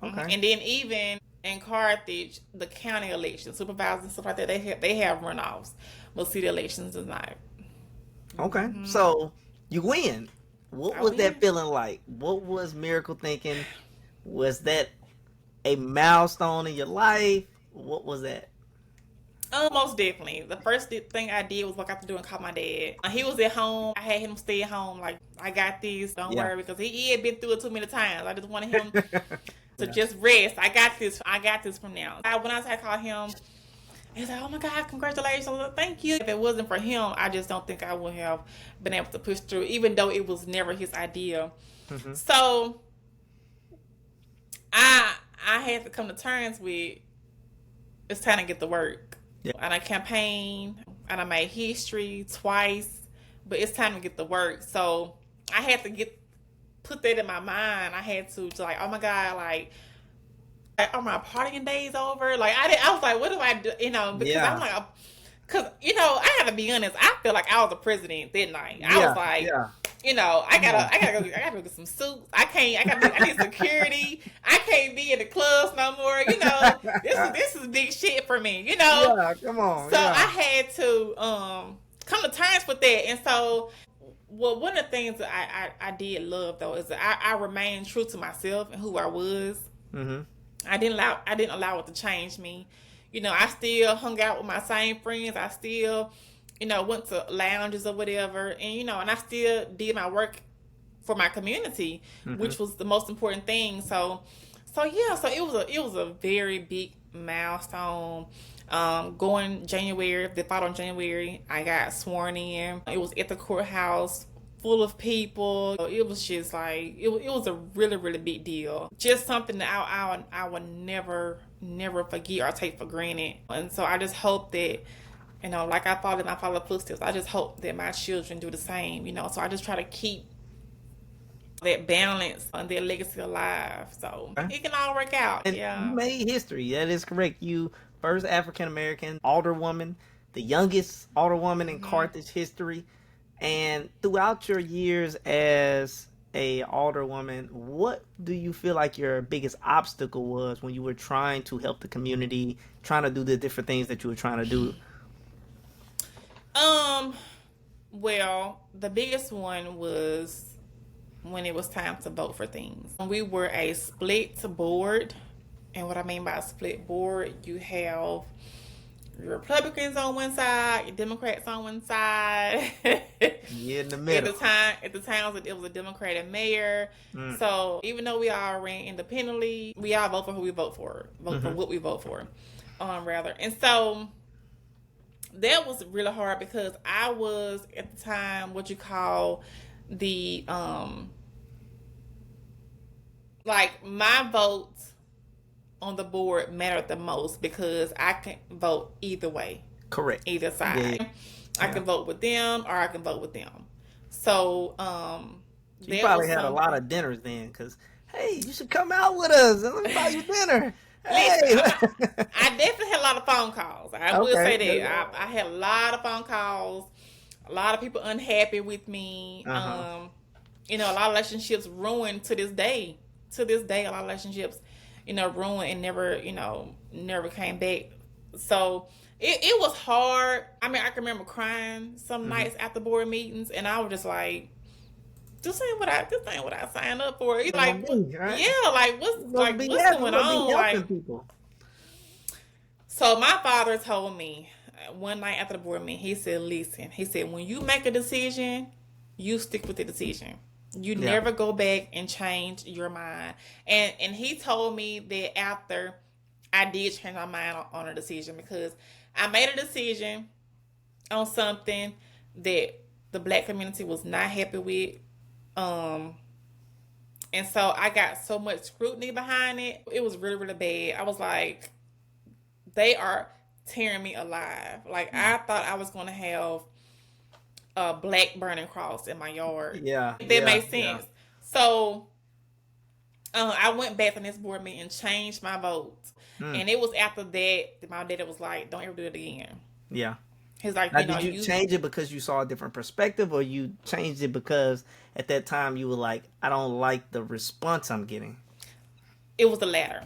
[SPEAKER 2] Okay.
[SPEAKER 1] And then even in Carthage, the county elections, supervisors and stuff like that, they have runoffs. But city elections is not.
[SPEAKER 2] Okay. So you win. What was that feeling like? What was Miracle thinking? Was that a milestone in your life? What was that?
[SPEAKER 1] Most definitely. The first thing I did was walk out the door and call my dad. He was at home. I had him stay at home. Like, I got this. Don't worry, because he had been through it too many times. I just wanted him to just rest. I got this. I got this from now. When I called him, he's like, "Oh my God, congratulations!" I was like, "Thank you." If it wasn't for him, I just don't think I would have been able to push through, even though it was never his idea. So I had to come to terms with it's time to get to work. And I campaigned, and I made history twice, but it's time to get to work. So I had to put that in my mind. I had to like, oh my God, like, are my partying days over? Like, I was like, what do I do? Because I'm like, because I gotta be honest. I feel like I was the president that night. I was like, I gotta go get some suits. I need security. I can't be in the clubs no more. This is big shit for me.
[SPEAKER 2] Yeah, come on.
[SPEAKER 1] So I had to come to terms with that. And so, one of the things that I did love though is that I remained true to myself and who I was. I didn't allow it to change me. I still hung out with my same friends. I still went to lounges or whatever, and and I still did my work for my community, which was the most important thing. So it was a very big milestone. Going January, the following January, I got sworn in. It was at the courthouse, full of people. It was just like it was a really, really big deal. Just something that I would never forget or take for granted. And so I just hope that, like I followed my father's footsteps, I just hope that my children do the same, So I just try to keep that balance and their legacy alive. So
[SPEAKER 2] Okay.
[SPEAKER 1] it can all work out.
[SPEAKER 2] And you
[SPEAKER 1] Yeah.
[SPEAKER 2] made history. That is correct. You first African American alderwoman, the youngest alderwoman in
[SPEAKER 1] Hmm.
[SPEAKER 2] Carthage history. And throughout your years as a alderwoman, what do you feel like your biggest obstacle was when you were trying to help the community, trying to do the different things that you were trying to do?
[SPEAKER 1] Um. Well, the biggest one was when it was time to vote for things. We were a split board, and what I mean by a split board, you have your Republicans on one side, your Democrats on one side.
[SPEAKER 2] Yeah, in the
[SPEAKER 1] At
[SPEAKER 2] middle.
[SPEAKER 1] the time, it was a Democratic mayor.
[SPEAKER 2] Mm.
[SPEAKER 1] So even though we all ran independently, we all vote for who we vote for, vote for
[SPEAKER 2] Hmm.
[SPEAKER 1] what we vote for, rather. And so that was really hard because I was at the time what you call the like my vote on the board mattered the most because I can vote either way,
[SPEAKER 2] Correct.
[SPEAKER 1] either
[SPEAKER 2] Yeah, yeah,
[SPEAKER 1] side. I
[SPEAKER 2] yeah.
[SPEAKER 1] can vote with them or I can vote with them. So
[SPEAKER 2] So you
[SPEAKER 1] that
[SPEAKER 2] probably
[SPEAKER 1] was
[SPEAKER 2] had a lot
[SPEAKER 1] something.
[SPEAKER 2] of dinners then, because, hey, you should come out with us and let me buy you dinner.
[SPEAKER 1] Listen,
[SPEAKER 2] Hey.
[SPEAKER 1] I definitely had a lot of phone calls. I will
[SPEAKER 2] Okay.
[SPEAKER 1] say that I had a lot of phone calls, a lot of people unhappy with me.
[SPEAKER 2] Uh-huh.
[SPEAKER 1] A lot of relationships ruined to this day. To this day, a lot of relationships, ruined and never, never came back. So it was hard. I mean, I can remember crying some
[SPEAKER 2] Hmm.
[SPEAKER 1] nights after board meetings, and I was just like, this ain't what I signed up for. It's
[SPEAKER 2] It's gonna
[SPEAKER 1] like,
[SPEAKER 2] be, right?
[SPEAKER 1] yeah,
[SPEAKER 2] You're supposed to be
[SPEAKER 1] what's
[SPEAKER 2] happy. You're
[SPEAKER 1] going
[SPEAKER 2] supposed to be
[SPEAKER 1] on?
[SPEAKER 2] helping
[SPEAKER 1] Like,
[SPEAKER 2] people.
[SPEAKER 1] so my father told me one night after the board meeting, he said, "Listen," he said, "when you make a decision, you stick with the decision. You
[SPEAKER 2] Yeah.
[SPEAKER 1] never go back and change your mind." And he told me that after I did change my mind on a decision because I made a decision on something that the black community was not happy with. Um, and so I got so much scrutiny behind it. It was really, really bad. I was like, they are tearing me alive. Like I thought I was gonna have a black burning cross in my yard.
[SPEAKER 2] Yeah,
[SPEAKER 1] That
[SPEAKER 2] yeah,
[SPEAKER 1] made
[SPEAKER 2] yeah.
[SPEAKER 1] sense. So I went back from this board meeting and changed my vote.
[SPEAKER 2] Mm,
[SPEAKER 1] And it was after that my daddy was like, "Don't ever do it again."
[SPEAKER 2] yeah.
[SPEAKER 1] He's like,
[SPEAKER 2] Now, did you change it because you saw a different perspective, or you changed it because at that time you were like, I don't like the response I'm getting?
[SPEAKER 1] it was the latter.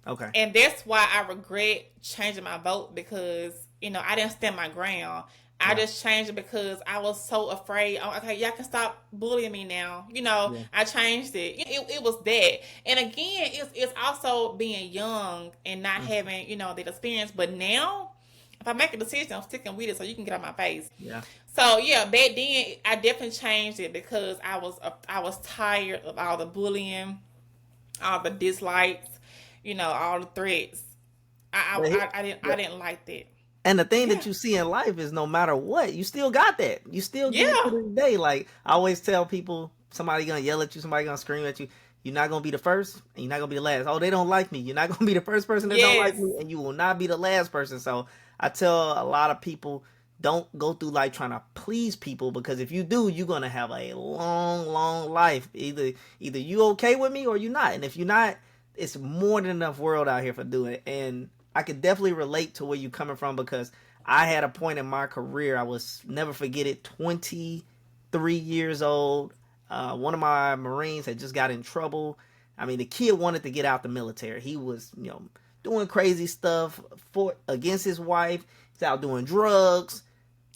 [SPEAKER 2] Okay.
[SPEAKER 1] And that's why I regret changing my vote because, I didn't stand my ground. I
[SPEAKER 2] Yeah.
[SPEAKER 1] just changed it because I was so afraid. Oh, okay, y'all can stop bullying me now.
[SPEAKER 2] Yeah.
[SPEAKER 1] I changed it. It was that. And again, it's also being young and not
[SPEAKER 2] Mm,
[SPEAKER 1] having, that experience. But now, if I make a decision, I'm sticking with it so you can get out my face.
[SPEAKER 2] yeah.
[SPEAKER 1] So yeah, back then I definitely changed it because I was tired of all the bullying, all the dislikes, all the threats.
[SPEAKER 2] But
[SPEAKER 1] I didn't like that.
[SPEAKER 2] and the thing
[SPEAKER 1] Yeah,
[SPEAKER 2] that you see in life is no matter what, you still got that. You still get it to
[SPEAKER 1] yeah,
[SPEAKER 2] this day. Like I always tell people, somebody gonna yell at you, somebody gonna scream at you. You're not gonna be the first, and you're not gonna be the last. Oh, they don't like me. You're not gonna be the first person that don't like
[SPEAKER 1] yes,
[SPEAKER 2] me, and you will not be the last person. So I tell a lot of people, don't go through life trying to please people, because if you do, you're gonna have a long, long life. Either you okay with me or you're not. And if you're not, it's more than enough world out here for doing it. And I could definitely relate to where you're coming from, because I had a point in my career, I was never forget it, 23 years old. One of my Marines had just got in trouble. I mean, the kid wanted to get out the military. He was, doing crazy stuff for against his wife. He's out doing drugs.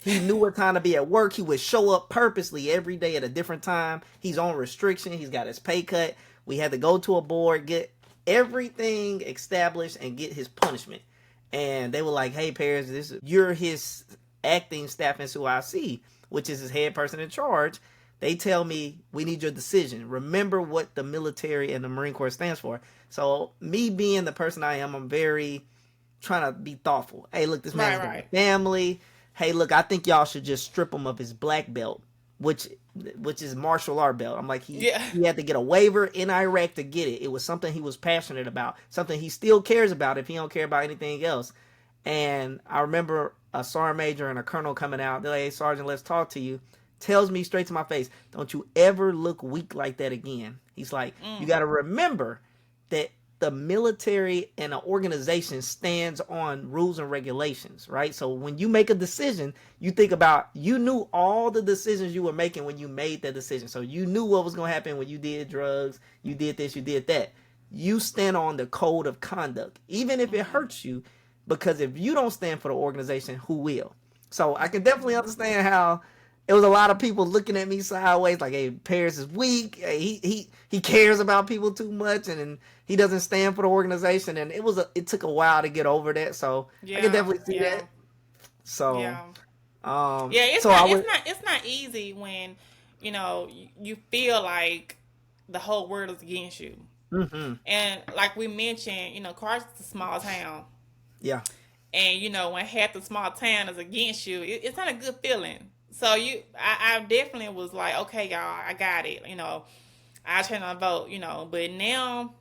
[SPEAKER 2] He knew what time to be at work. He would show up purposely every day at a different time. He's on restriction. He's got his pay cut. We had to go to a board, get everything established, and get his punishment. And they were like, "Hey, Paris, you're his acting staff in CIC, which is his head person in charge. They tell me we need your decision. Remember what the military and the Marine Corps stands for." So me being the person I am, I'm very trying to be thoughtful. Hey, look, this
[SPEAKER 1] right,
[SPEAKER 2] man's got a
[SPEAKER 1] right,
[SPEAKER 2] family. Hey, look, I think y'all should just strip him of his black belt, which which is martial art belt. I'm like,
[SPEAKER 1] yeah,
[SPEAKER 2] he had to get a waiver in Iraq to get it. It was something he was passionate about, something he still cares about if he don't care about anything else. And I remember a sergeant major and a colonel coming out. They're like, "Hey, Sergeant, let's talk to you." tells me straight to my face, don't you ever look weak like that again. He's like, you got to remember that the military and an organization stands on rules and regulations, right? So when you make a decision, you think about, you knew all the decisions you were making when you made that decision. So you knew what was going to happen when you did drugs, you did this, you did that. You stand on the code of conduct, even if it hurts you, because if you don't stand for the organization, who will? So I can definitely understand how it was a lot of people looking at me sideways, like, "Hey, Paris is weak. Hey, he cares about people too much, and he doesn't stand for the organization." And it took a while to get over that. So I can definitely see that. So
[SPEAKER 1] it's not easy when you feel like the whole world is against you.
[SPEAKER 2] Mm-hmm.
[SPEAKER 1] And like we mentioned, Carthage is a small town.
[SPEAKER 2] Yeah.
[SPEAKER 1] And when half the small town is against you, it's not a good feeling. So I definitely was like, okay, y'all, I got it. I turned on vote. But now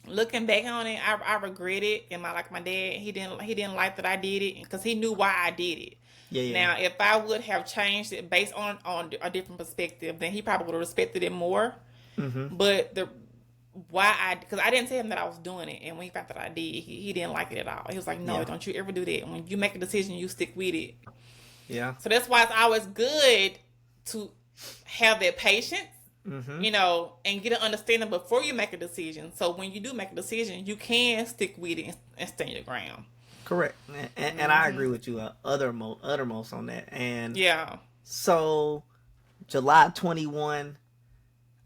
[SPEAKER 1] looking back on it, I regret it. And my dad, he didn't like that I did it because he knew why I did it.
[SPEAKER 2] Yeah.
[SPEAKER 1] Now, if I would have changed it based on a different perspective, then he probably would have respected it more.
[SPEAKER 2] Mm-hmm.
[SPEAKER 1] But because I didn't tell him that I was doing it, and when he found that I did, he didn't like it at all. He was like, "No, don't you ever do that. When you make a decision, you stick with it."
[SPEAKER 2] Yeah.
[SPEAKER 1] So that's why it's always good to have that patience,
[SPEAKER 2] mm-hmm.
[SPEAKER 1] And get an understanding before you make a decision. So when you do make a decision, you can stick with it and stand your ground.
[SPEAKER 2] Correct. And I agree with you uttermost on that. And
[SPEAKER 1] yeah.
[SPEAKER 2] So July 21,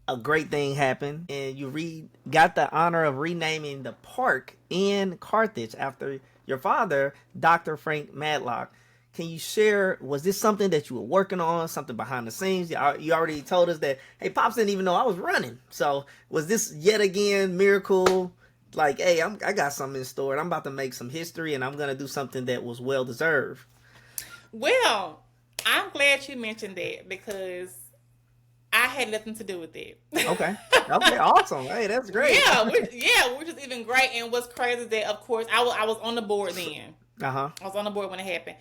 [SPEAKER 2] a great thing happened, and you got the honor of renaming the park in Carthage after your father, Dr. Frank Matlock. Can you share, was this something that you were working on, something behind the scenes? You already told us that, hey, Pops didn't even know I was running. So was this yet again miracle? Like, hey, I got something in store, and I'm about to make some history, and I'm going to do something that was well-deserved.
[SPEAKER 1] Well, I'm glad you mentioned that because I had nothing to do with it.
[SPEAKER 2] Okay, awesome. Hey, that's great.
[SPEAKER 1] Which is even great. And what's crazy is that, of course, I was on the board then.
[SPEAKER 2] I
[SPEAKER 1] was on the board when it happened.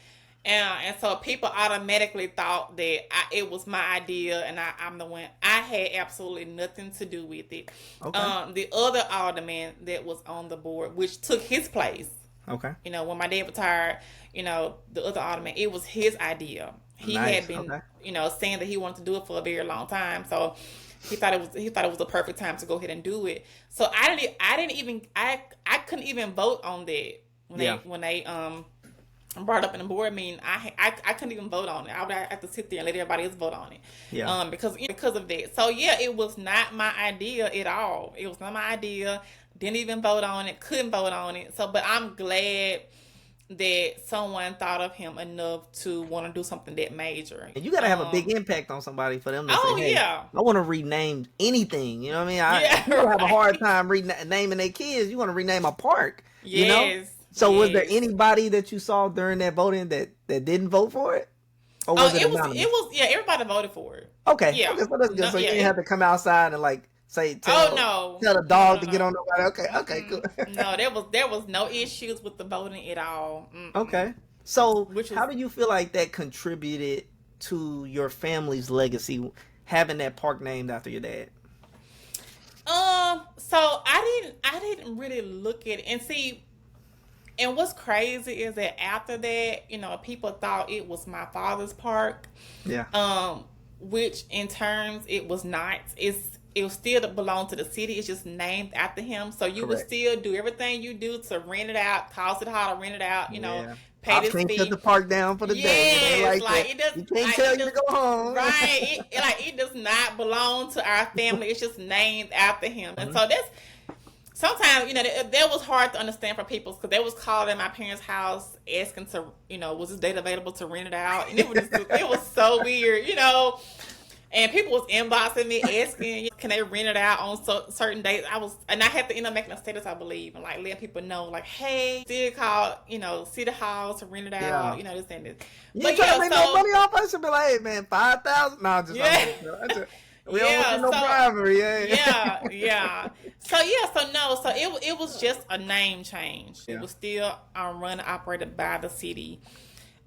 [SPEAKER 1] And so people automatically thought that it was my idea and I'm the one. I had absolutely nothing to do with it.
[SPEAKER 2] Okay.
[SPEAKER 1] The other alderman that was on the board, which took his place.
[SPEAKER 2] Okay.
[SPEAKER 1] When my dad retired, the other alderman, it was his idea. He had been, saying that he wanted to do it for a very long time. So he thought it was the perfect time to go ahead and do it. So I couldn't even vote on that when they brought up in the board meeting. I couldn't even vote on it. I would have to sit there and let everybody else vote on it.
[SPEAKER 2] Yeah.
[SPEAKER 1] Because of that. So it was not my idea at all. It was not my idea. Didn't even vote on it. Couldn't vote on it. So, but I'm glad that someone thought of him enough to want to do something that major.
[SPEAKER 2] And you got to have a big impact on somebody for them to say, hey, I want to rename anything. You know what I mean? You have a hard time renaming their kids. You want to rename a park.
[SPEAKER 1] Yes.
[SPEAKER 2] So was there anybody that you saw during that voting that didn't vote for it? Or was it anonymous?
[SPEAKER 1] Everybody voted for it.
[SPEAKER 2] Okay. Yeah. Okay, so that's good. So you didn't have to come outside and tell a dog to get on nobody. Okay, cool.
[SPEAKER 1] No, there was no issues with the voting at all.
[SPEAKER 2] Okay. So how do you feel like that contributed to your family's legacy, having that park named after your dad?
[SPEAKER 1] So I didn't really look at it and see. And what's crazy is that after that, people thought it was my father's park.
[SPEAKER 2] Yeah.
[SPEAKER 1] Which in terms it was not. It will still belong to the city. It's just named after him. So you would still do everything you do to rent it out, call City Hall to rent it out, pay this fee.
[SPEAKER 2] Shut the park down for the day.
[SPEAKER 1] It does.
[SPEAKER 2] You can't tell you to go home.
[SPEAKER 1] Right. It does not belong to our family. It's just named after him. And so that's, sometimes, that was hard to understand for people because they was calling at my parents' house asking to, was this date available to rent it out? And it was so weird, And people was inboxing me asking, can they rent it out on certain dates? I had to end up making a status, I believe, and letting people know, hey, still call, City Hall to rent it out, this and this.
[SPEAKER 2] You trying to make no money off us? Should be like, hey man, $5,000? No, just we don't want no bribery.
[SPEAKER 1] Yeah. So it was just a name change.
[SPEAKER 2] Yeah.
[SPEAKER 1] It was still run and operated by the city.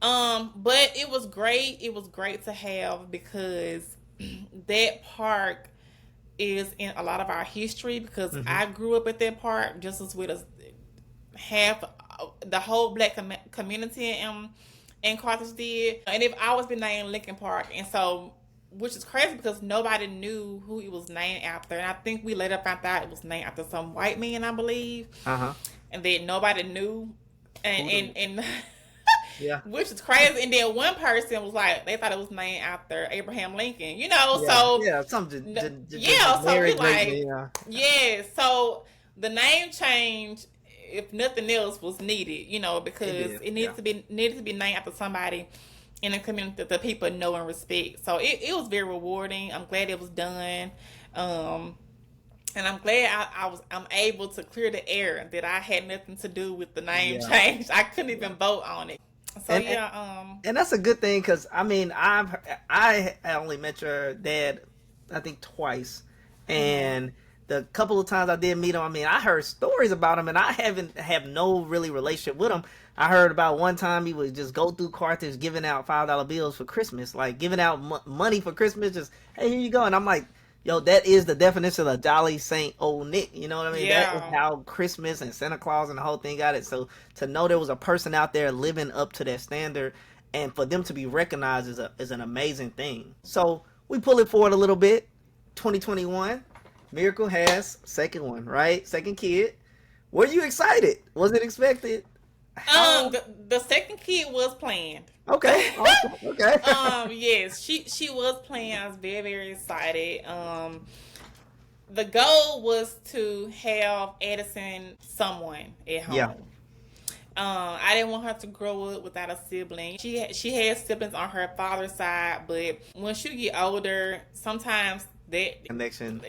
[SPEAKER 1] But it was great. It was great to have because that park is in a lot of our history because
[SPEAKER 2] Hmm.
[SPEAKER 1] I grew up at that park just as well as half the whole black community in Carthage did, and they've always been named Lincoln Park, and so which is crazy because nobody knew who it was named after, and I think we later found out it was named after some white man, I believe,
[SPEAKER 2] Uh-huh.
[SPEAKER 1] and then nobody knew,
[SPEAKER 2] Who the
[SPEAKER 1] and
[SPEAKER 2] Yeah.
[SPEAKER 1] which is crazy, and then one person was like they thought it was named after Abraham Lincoln, you know,
[SPEAKER 2] Yeah.
[SPEAKER 1] so
[SPEAKER 2] Yeah. Some
[SPEAKER 1] yeah, so we
[SPEAKER 2] generic great
[SPEAKER 1] like,
[SPEAKER 2] man.
[SPEAKER 1] yeah, so the name change, if nothing else, was needed, you know,
[SPEAKER 2] It
[SPEAKER 1] because
[SPEAKER 2] did.
[SPEAKER 1] it
[SPEAKER 2] Yeah.
[SPEAKER 1] needed to be named after somebody in the community that the people know and respect. So it was very rewarding. I'm glad it was done. Um, and I'm glad I'm able to clear the air that I had nothing to do with the name
[SPEAKER 2] Yeah.
[SPEAKER 1] change. I couldn't
[SPEAKER 2] Yeah.
[SPEAKER 1] even vote on it. So
[SPEAKER 2] And, and
[SPEAKER 1] yeah,
[SPEAKER 2] and that's a good thing because I mean I only met your dad I think twice,
[SPEAKER 1] mhm.
[SPEAKER 2] and the couple of times I did meet him, I mean I heard stories about him, and I haven't have no really relationship with him. I heard about one time he would just go through Carthage giving out $5 bills for Christmas, like giving out money for Christmas. Just hey, here you go, and I'm like, yo, that is the definition of Jolly Saint Old Nick. You know what I mean? That is
[SPEAKER 1] Yeah.
[SPEAKER 2] how Christmas and Santa Claus and the whole thing got it. So to know there was a person out there living up to that standard, and for them to be recognized is an amazing thing. So we pull it forward a little bit. 2021, Miracle has second one, right? Second kid. Were you excited? Was it expected? How?
[SPEAKER 1] The second kid was planned.
[SPEAKER 2] Okay, awesome. Okay.
[SPEAKER 1] Yes, she was planned. I was very very excited. The goal was to have Edison someone at
[SPEAKER 2] Yeah.
[SPEAKER 1] home. I didn't want her to grow up without a sibling. She had siblings on her father's side, but once you get older, sometimes
[SPEAKER 2] Connection.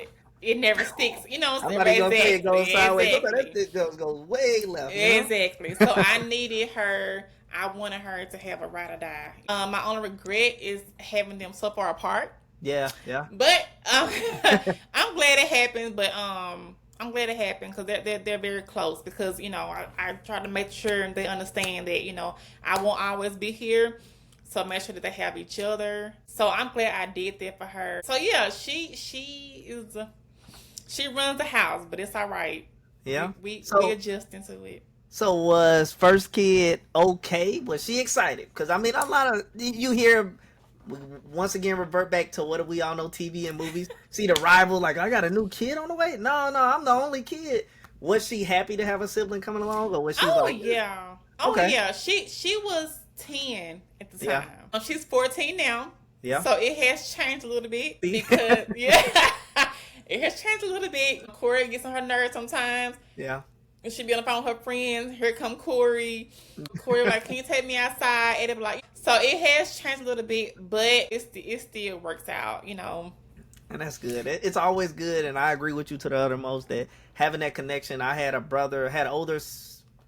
[SPEAKER 1] it never sticks. You know what I'm
[SPEAKER 2] I'm
[SPEAKER 1] saying?
[SPEAKER 2] not even gonna say it goes
[SPEAKER 1] Exactly,
[SPEAKER 2] sideways. Sometimes that
[SPEAKER 1] exactly,
[SPEAKER 2] thing goes way left. You know.
[SPEAKER 1] exactly. So I needed her. I wanted her to have a ride or die. My only regret is having them so far apart.
[SPEAKER 2] Yeah. Yeah.
[SPEAKER 1] But I'm glad it happened. But I'm glad it happened because they're very close. Because you know I try to make sure they understand that you know I won't always be here, so make sure that they have each other. So I'm glad I did that for her. So yeah, she is she runs the house, but it's all right.
[SPEAKER 2] Yeah.
[SPEAKER 1] We
[SPEAKER 2] So
[SPEAKER 1] adjust into it.
[SPEAKER 2] so was first kid okay? Was she excited? Because I mean, a lot of you hear once again revert back to what we all know TV and movies. See the rival like I got a new kid on the way. No, no, I'm the only kid. Was she happy to have a sibling coming along, or was she
[SPEAKER 1] Oh
[SPEAKER 2] like,
[SPEAKER 1] yeah, oh
[SPEAKER 2] okay,
[SPEAKER 1] yeah. She was 10 at the
[SPEAKER 2] yeah,
[SPEAKER 1] time. She's 14 now,
[SPEAKER 2] yeah,
[SPEAKER 1] so it has changed a little bit
[SPEAKER 2] see,
[SPEAKER 1] because yeah, it has changed a little bit. Corey gets on her nerves sometimes.
[SPEAKER 2] yeah,
[SPEAKER 1] And she be on the phone with her friends. Here come Corey. Corey like, can you take me outside? And they be like, so it has changed a little bit, but it still works out, you know.
[SPEAKER 2] and that's good. It's always good, and I agree with you to the uttermost that having that connection. I had a brother, had older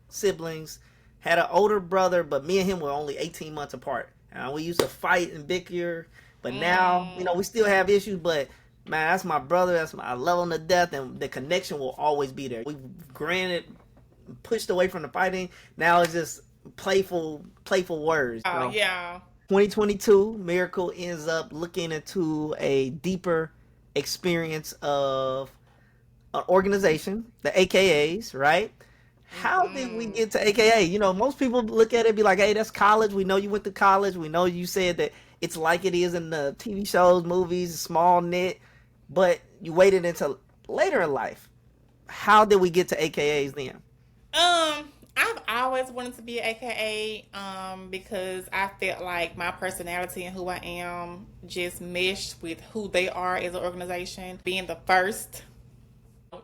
[SPEAKER 2] siblings, had an older brother, but me and him were only 18 months apart. We used to fight and bicker, but now,
[SPEAKER 1] Mm.
[SPEAKER 2] we still have issues, but man, that's my brother. I love him to death, and the connection will always be there. We've granted pushed away from the fighting. Now it's just playful words.
[SPEAKER 1] Oh yeah.
[SPEAKER 2] 2022, Miracle ends up looking into a deeper experience of an organization, the AKAs, right? How did we
[SPEAKER 1] Mm-hmm.
[SPEAKER 2] get to AKA? Most people look at it and be like, hey, that's college. We know you went to college. We know you said that it's like it is in the TV shows, movies, small knit, but you waited until later in life. How did we get to AKAs then?
[SPEAKER 1] I've always wanted to be an AKA, because I felt like my personality and who I am just meshed with who they are as an organization. Being the first,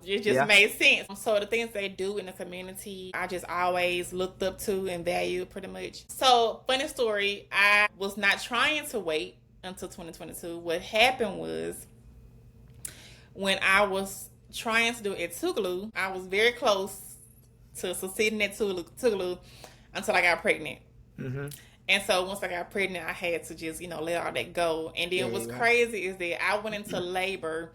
[SPEAKER 1] it just
[SPEAKER 2] Yeah.
[SPEAKER 1] made sense. So the things they do in the community, I just always looked up to and valued pretty much. So funny story, I was not trying to wait until 2022. What happened was when I was trying to do it at Tougaloo, I was very close to succeeding at Tougaloo until I got pregnant.
[SPEAKER 2] Mm-hmm.
[SPEAKER 1] And so once I got pregnant, I had to just, let all that go. And
[SPEAKER 2] Yeah,
[SPEAKER 1] then what's
[SPEAKER 2] yeah.
[SPEAKER 1] crazy is that I went into labor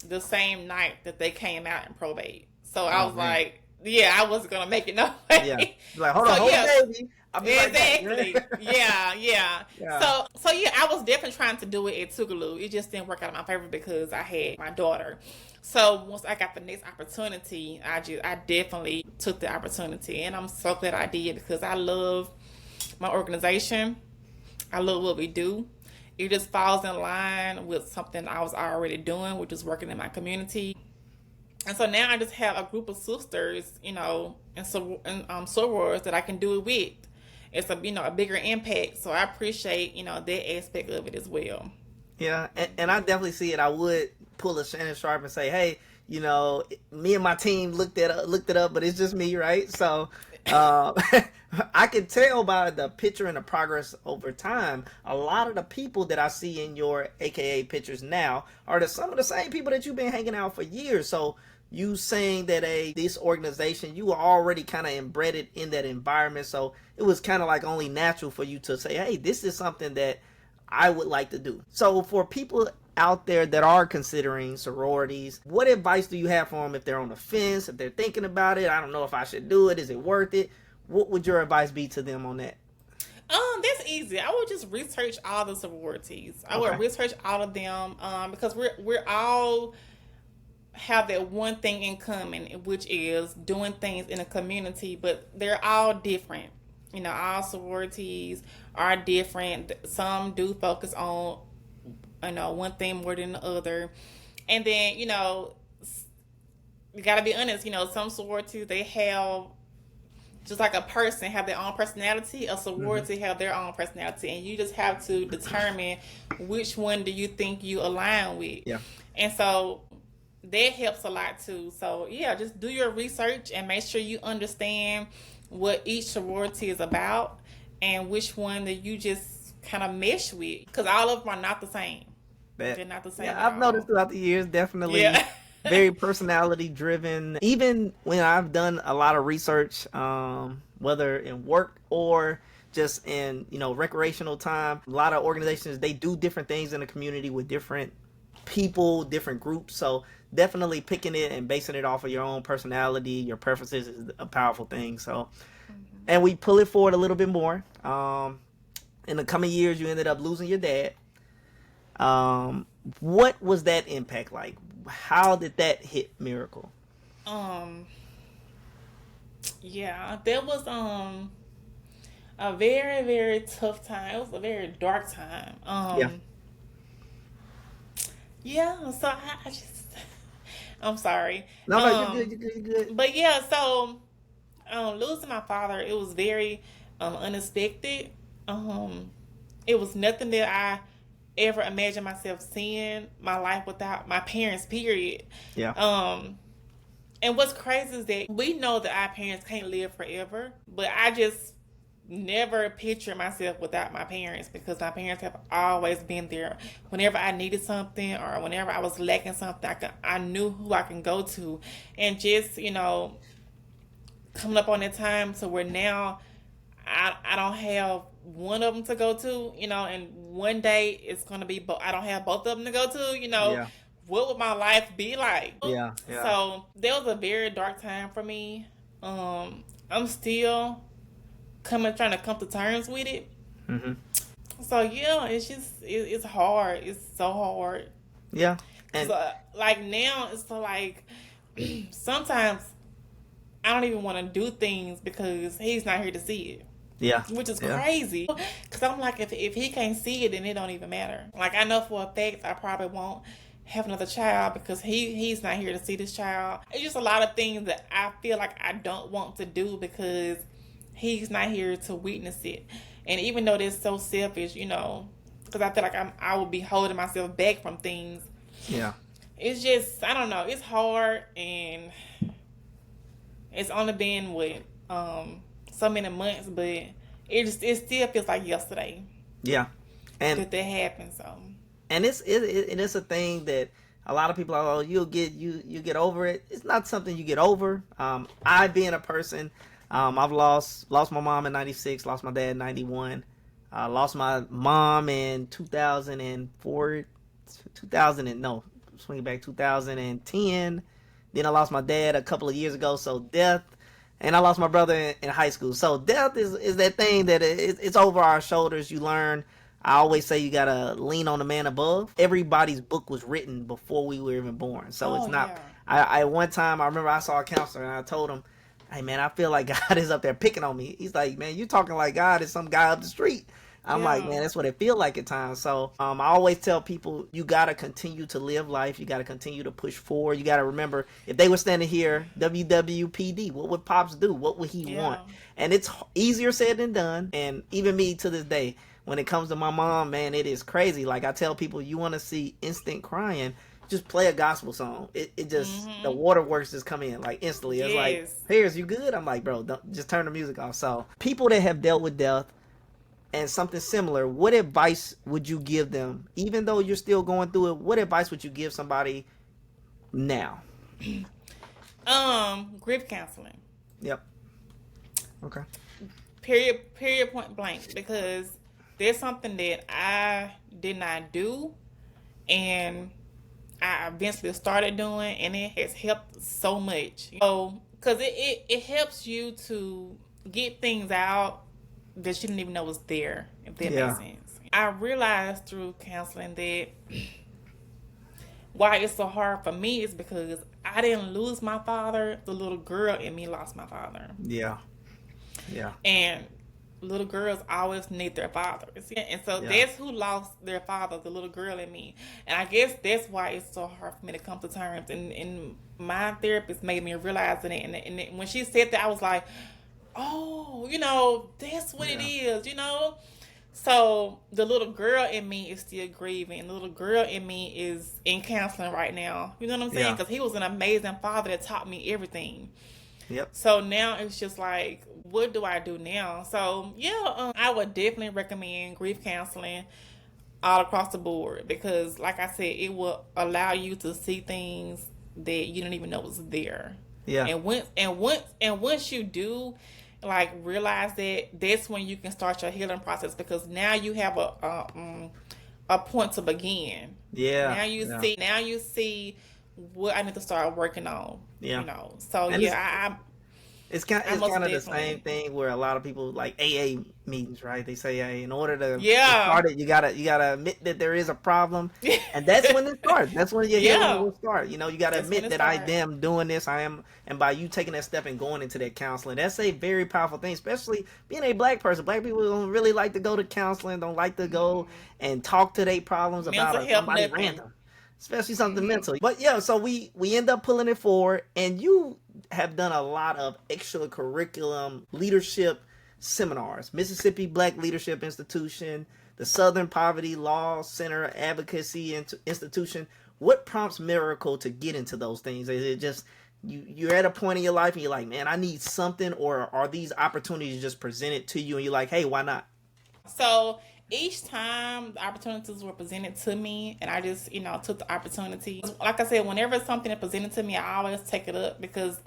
[SPEAKER 1] the same night that they came out in probate. So I
[SPEAKER 2] Oh
[SPEAKER 1] was
[SPEAKER 2] man.
[SPEAKER 1] like, yeah, I wasn't gonna make it no way.
[SPEAKER 2] Yeah. Like, hold
[SPEAKER 1] So
[SPEAKER 2] on, hold
[SPEAKER 1] yeah,
[SPEAKER 2] on, baby. I'll be right
[SPEAKER 1] exactly.
[SPEAKER 2] back.
[SPEAKER 1] Yeah, yeah.
[SPEAKER 2] Yeah.
[SPEAKER 1] So yeah, I was definitely trying to do it at Tougaloo. It just didn't work out in my favor because I had my daughter. So once I got the next opportunity, I definitely took the opportunity, and I'm so glad I did because I love my organization. I love what we do. It just falls in line with something I was already doing, which is working in my community. And so now I just have a group of sisters, and so sorors that I can do it with. It's a bigger impact. So I appreciate that aspect of it as well.
[SPEAKER 2] Yeah, and I definitely see it. I would pull a Shannon Sharp and say, hey, me and my team looked it up, but it's just me, right? So uh, I can tell by the picture and the progress over time. A lot of the people that I see in your AKA pictures now are some of the same people that you've been hanging out for years. So you saying that this organization, you were already kind of embedded in that environment, so it was kind of like only natural for you to say, hey, this is something that I would like to do. So for people out there that are considering sororities, what advice do you have for them if they're on the fence, if they're thinking about it? I don't know if I should do it. Is it worth it? What would your advice be to them on that?
[SPEAKER 1] That's easy. I would just research all the sororities. I
[SPEAKER 2] Okay.
[SPEAKER 1] would research all of them, because we're all have that one thing in common, which is doing things in a community, but they're all different. All sororities are different. Some do focus on, one thing more than the other. And then, you gotta be honest, some sororities, they have, just like a person have their own personality, a
[SPEAKER 2] Mm-hmm.
[SPEAKER 1] sorority have their own personality, and you just have to determine which one do you think you align with.
[SPEAKER 2] Yeah.
[SPEAKER 1] And so that helps a lot too. So yeah, just do your research and make sure you understand what each sorority is about and which one that you just kind of mesh with, because all of them are not the same.
[SPEAKER 2] That,
[SPEAKER 1] They're not the same
[SPEAKER 2] yeah,
[SPEAKER 1] at
[SPEAKER 2] I've noticed
[SPEAKER 1] all.
[SPEAKER 2] throughout the years, definitely
[SPEAKER 1] Yeah.
[SPEAKER 2] very personality driven. Even when I've done a lot of research, whether in work or just in recreational time, a lot of organizations, they do different things in the community with different people, different groups. So definitely picking it and basing it off of your own personality, your preferences is a powerful thing. So, and we pull it forward a little bit more. In the coming years, you ended up losing your dad. Um, what was that impact like? How did that hit Miracle?
[SPEAKER 1] um yeah, that was a very, very tough time. It was a very dark time.
[SPEAKER 2] Yeah.
[SPEAKER 1] Yeah, so I just I'm sorry.
[SPEAKER 2] No, no, you're good. You're good. You're good.
[SPEAKER 1] But yeah, so losing my father, it was very unexpected. Um, it was nothing that I ever imagined myself seeing my life without my parents. Period.
[SPEAKER 2] Yeah.
[SPEAKER 1] Um, and what's crazy is that we know that our parents can't live forever, but I just never pictured myself without my parents, because my parents have always been there whenever I needed something or whenever I was lacking something. I knew who I can go to, and just coming up on that time to where now I don't have one of them to go to, and one day it's gonna be I don't have both of them to go to,
[SPEAKER 2] Yeah.
[SPEAKER 1] what would my life be like?
[SPEAKER 2] Yeah. Yeah.
[SPEAKER 1] So that was a very dark time for me. I'm still trying to come to terms with it.
[SPEAKER 2] Mm-hmm.
[SPEAKER 1] So yeah, it's hard. It's so hard.
[SPEAKER 2] Yeah. And
[SPEAKER 1] So like now, it's so like sometimes I don't even want to do things because he's not here to see it,
[SPEAKER 2] yeah.
[SPEAKER 1] which is
[SPEAKER 2] Yeah.
[SPEAKER 1] crazy. Because I'm like, if he can't see it, then it don't even matter. Like I know for a fact I probably won't have another child because he's not here to see this child. It's just a lot of things that I feel like I don't want to do because he's not here to witness it. And even though that's so selfish, because I feel like I would be holding myself back from things.
[SPEAKER 2] Yeah.
[SPEAKER 1] It's just, I don't know. It's hard, and it's only been so many months, but it still feels like yesterday
[SPEAKER 2] Yeah. And
[SPEAKER 1] that happened. So
[SPEAKER 2] it's a thing that a lot of people are, oh, you get over it. It's not something you get over. I being a person, I've lost my mom in '96, lost my dad in '91, lost my mom in 2004, 2000 and no, swing it back 2010, Then I lost my dad a couple of years ago. So death, and I lost my brother in high school. So death is that thing that it's over our shoulders. You learn. I always say you gotta lean on the man above. Everybody's book was written before we were even born. So it's
[SPEAKER 1] Oh
[SPEAKER 2] not.
[SPEAKER 1] yeah.
[SPEAKER 2] I one time I remember I saw a counselor and I told him, "Hey man, I feel like God is up there picking on me." He's like, "Man, you talking like God is some guy up the street." I'm like,
[SPEAKER 1] Yeah.
[SPEAKER 2] man, that's what it feel like at times. So I always tell people, you gotta continue to live life. You gotta continue to push forward. You gotta remember, if they were standing here, WWPD, what would Pops do? What would he want?
[SPEAKER 1] Yeah.
[SPEAKER 2] And it's easier said than done. And even me to this day, when it comes to my mom, man, it is crazy. Like I tell people, you want to see instant crying, just play a gospel song. It just, the
[SPEAKER 1] Mm-hmm.
[SPEAKER 2] waterworks just come in like instantly. It's like,
[SPEAKER 1] Yes.
[SPEAKER 2] Paris, you good? I'm like, bro, don't, just turn the music off. So people that have dealt with death and something similar, what advice would you give them? Even though you're still going through it, what advice would you give somebody now?
[SPEAKER 1] Grief counseling.
[SPEAKER 2] Yep. Okay.
[SPEAKER 1] Period, point blank. Because there's something that I did not do, and I eventually started doing, and it has helped so much. So, because it helps you to get things out that you didn't even know was there, if that
[SPEAKER 2] Yeah.
[SPEAKER 1] makes sense. I realized through counseling that why it's so hard for me is because I didn't lose my father. The little girl in me lost my father.
[SPEAKER 2] Yeah. Yeah.
[SPEAKER 1] And little girls always need their fathers. And so
[SPEAKER 2] Yeah.
[SPEAKER 1] that's who lost their father, the little girl in me. And I guess that's why it's so hard for me to come to terms. And my therapist made me realize it. And when she said that, I was like, oh, that's what it
[SPEAKER 2] Yeah.
[SPEAKER 1] is. So the little girl in me is still grieving. The little girl in me is in counseling right now. You know what I'm saying?
[SPEAKER 2] Yeah.
[SPEAKER 1] Because he was an amazing father that taught me everything.
[SPEAKER 2] Yep.
[SPEAKER 1] So now it's just like, what do I do now? So yeah, I would definitely recommend grief counseling all across the board because, like I said, it will allow you to see things that you didn't even know was there.
[SPEAKER 2] Yeah.
[SPEAKER 1] And once you do, like realize that, that's when you can start your healing process because now you have a point to begin.
[SPEAKER 2] Yeah.
[SPEAKER 1] Now you see what I need to start working on.
[SPEAKER 2] Yeah.
[SPEAKER 1] So
[SPEAKER 2] And
[SPEAKER 1] yeah,
[SPEAKER 2] it's kind
[SPEAKER 1] I most
[SPEAKER 2] of the
[SPEAKER 1] definitely.
[SPEAKER 2] same thing where a lot of people like AA meetings, right? They say, hey, in order to
[SPEAKER 1] Yeah.
[SPEAKER 2] start it, you gotta admit that there is a problem, and that's when it starts. That's when your healing
[SPEAKER 1] Yeah.
[SPEAKER 2] will start. You gotta
[SPEAKER 1] That's when
[SPEAKER 2] admit
[SPEAKER 1] it
[SPEAKER 2] that I
[SPEAKER 1] starts.
[SPEAKER 2] am doing this. I am, and by you taking that step and going into that counseling, that's a very powerful thing. Especially being a black person. Black people don't really like to go to counseling. Don't like to go and talk to their problems about
[SPEAKER 1] Mental health,
[SPEAKER 2] somebody
[SPEAKER 1] nothing.
[SPEAKER 2] random, especially something mental. But yeah, so we end up pulling it forward, and you have done a lot of extracurriculum leadership seminars. Mississippi Black Leadership Institution, the Southern Poverty Law Center Advocacy Institution. What prompts Miracle to get into those things? Is it just you're at a point in your life and you're like, man, I need something, or are these opportunities just presented to you and you're like, hey, why not?
[SPEAKER 1] So each time the opportunities were presented to me, and I just, took the opportunity. Like I said, whenever something is presented to me, I always take it up because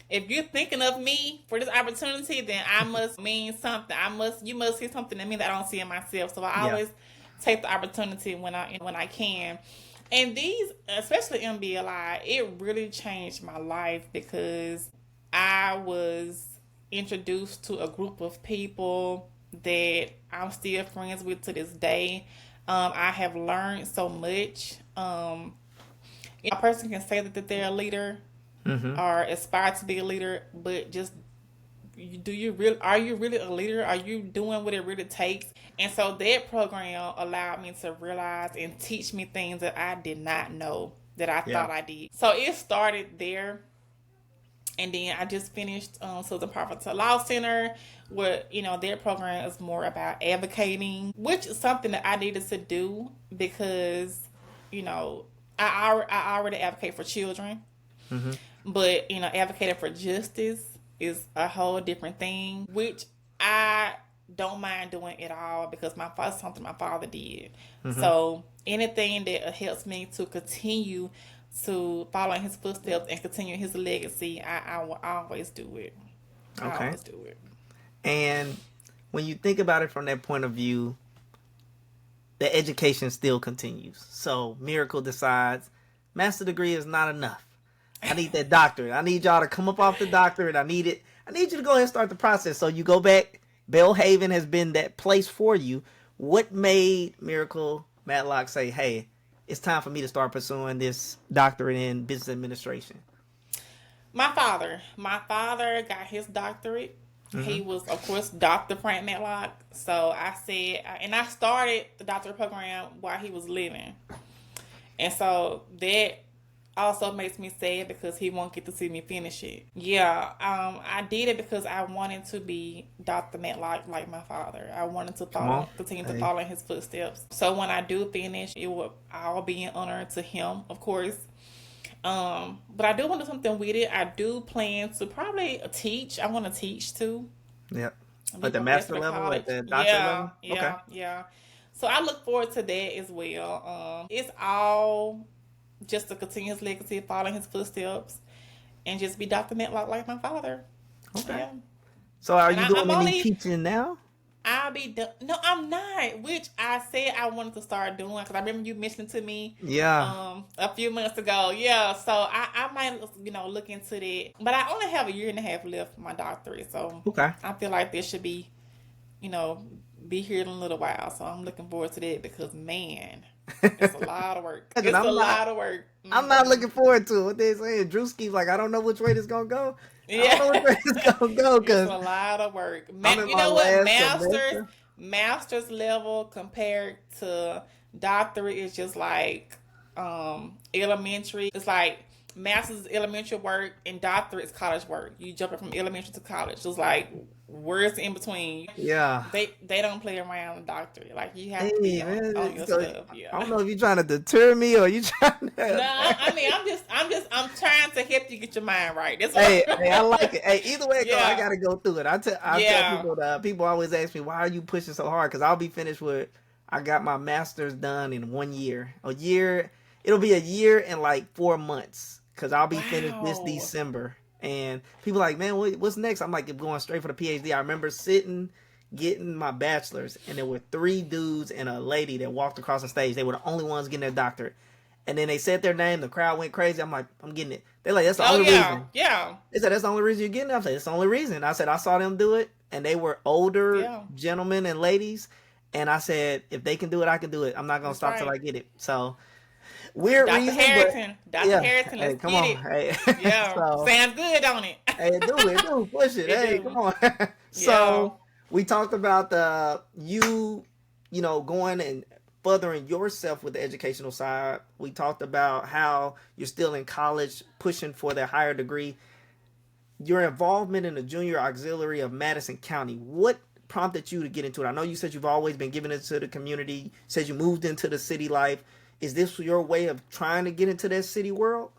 [SPEAKER 1] if you're thinking of me for this opportunity, then I must mean something. You must see something in me that I don't see in myself. So I
[SPEAKER 2] Yeah.
[SPEAKER 1] always take the opportunity when I can. And these, especially MBLI, it really changed my life because I was introduced to a group of people that I'm still friends with to this day. I have learned so much. A person can say that they're a leader
[SPEAKER 2] Mm-hmm.
[SPEAKER 1] or aspire to be a leader, but just are you really a leader? Are you doing what it really takes? And so that program allowed me to realize and teach me things that I did not know that I
[SPEAKER 2] Yeah.
[SPEAKER 1] thought I did. So it started there. And then I just finished Southern Poverty Law Center, where their program is more about advocating, which is something that I needed to do because I already advocate for children,
[SPEAKER 2] Mm-hmm.
[SPEAKER 1] but advocating for justice is a whole different thing, which I don't mind doing at all because my father something my father did.
[SPEAKER 2] Mm-hmm.
[SPEAKER 1] So anything that helps me to continue to follow in his footsteps and continue his legacy, I will always do it. I
[SPEAKER 2] Okay.
[SPEAKER 1] always do it.
[SPEAKER 2] And when you think about it from that point of view, the education still continues. So Miracle decides master degree is not enough. I need that doctorate. I need y'all to come up off the doctorate. I need it. I need you to go ahead and start the process. So you go back. Bellhaven has been that place for you. What made Miracle Matlock say, hey, it's time for me to start pursuing this doctorate in business administration?
[SPEAKER 1] My father. My father got his doctorate. He was, of course, Dr. Frank Matlock. So I said, and I started the doctorate program while he was living. And so that also makes me sad because he won't get to see me finish it. Yeah, I did it because I wanted to be Dr. Matlock like my father. I wanted to continue to follow in his footsteps. So when I do finish, it will all be an honor to him, of course. But I do want to do something with it. I do plan to probably teach. I want to teach too.
[SPEAKER 2] Yep. At the master level, at the doctor level?
[SPEAKER 1] Yeah, yeah. So I look forward to that as well. It's all just to continue his legacy, following his footsteps, and just be Dr. Matlock like my father.
[SPEAKER 2] Okay.
[SPEAKER 1] Yeah.
[SPEAKER 2] So are you doing any teaching now?
[SPEAKER 1] I'll be done. No, I'm not. Which I said I wanted to start doing because I remember you mentioning to me.
[SPEAKER 2] Yeah.
[SPEAKER 1] A few months ago. Yeah. So I might look into that. But I only have a year and a half left for my doctorate, so
[SPEAKER 2] okay.
[SPEAKER 1] I feel like this should be, be here in a little while. So I'm looking forward to that because man, it's a lot of work. It's a lot of work.
[SPEAKER 2] I'm not looking forward to it. What they saying, Drewski's like, I don't know which way this gonna go.
[SPEAKER 1] Yeah.
[SPEAKER 2] I don't know which way this gonna go because
[SPEAKER 1] it's a lot of work. You know what? Master's level compared to doctorate is just like elementary. It's like master's is elementary work and doctorate is college work. You jump from elementary to college. It's like words in between.
[SPEAKER 2] Yeah.
[SPEAKER 1] They don't play around with doctorate. Like you have to be on your stuff. Yeah.
[SPEAKER 2] I don't know if you're trying to deter me or you trying to.
[SPEAKER 1] No, I mean I'm trying to help you get your mind right. That's
[SPEAKER 2] hey, I like it. Hey, either way it go, I gotta go through it. I tell people that people always ask me, why are you pushing so hard? Because I'll be finished with. I got my master's done in 1 year. It'll be a year and like 4 months because I'll be finished this December. And people are like, man, what's next? I'm like, going straight for the PhD. I remember getting my bachelor's, and there were 3 dudes and a lady that walked across the stage. They were the only ones getting their doctorate. And then they said their name. The crowd went crazy. I'm like, I'm getting it. They're like, that's the only reason.
[SPEAKER 1] Yeah.
[SPEAKER 2] They said, that's the only reason you're getting it. I said, it's the only reason. I said, I saw them do it, and they were older gentlemen and ladies. And I said, if they can do it, I can do it. I'm not going to stop till I get it. So, weird
[SPEAKER 1] Dr.
[SPEAKER 2] reason.
[SPEAKER 1] Harrington. Dr. Harrington, let's
[SPEAKER 2] come
[SPEAKER 1] get
[SPEAKER 2] on.
[SPEAKER 1] it.
[SPEAKER 2] Hey.
[SPEAKER 1] Yeah. Sounds good, don't it?
[SPEAKER 2] Hey, do push it. Hey, come on. So, we talked about you going and furthering yourself with the educational side. We talked about how you're still in college, pushing for that higher degree. Your involvement in the junior auxiliary of Madison County. What prompted you to get into it? I know you said you've always been giving it to the community. You said you moved into the city life. Is this your way of trying to get into that city world?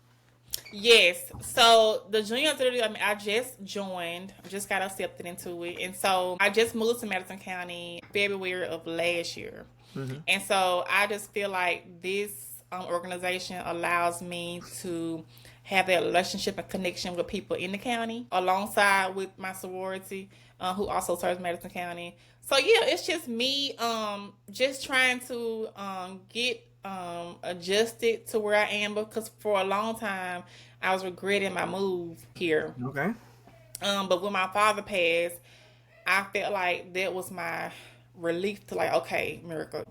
[SPEAKER 1] Yes. So the junior auxiliary, I just joined. I just got accepted into it. And so I just moved to Madison County February of last year. Mm-hmm. And so I just feel like this organization allows me to have that relationship and connection with people in the county alongside with my sorority who also serves Madison County. So yeah, it's just me just trying to get adjusted to where I am because for a long time I was regretting my move here.
[SPEAKER 2] Okay.
[SPEAKER 1] But when my father passed, I felt like that was my relief to like, okay, Miracle,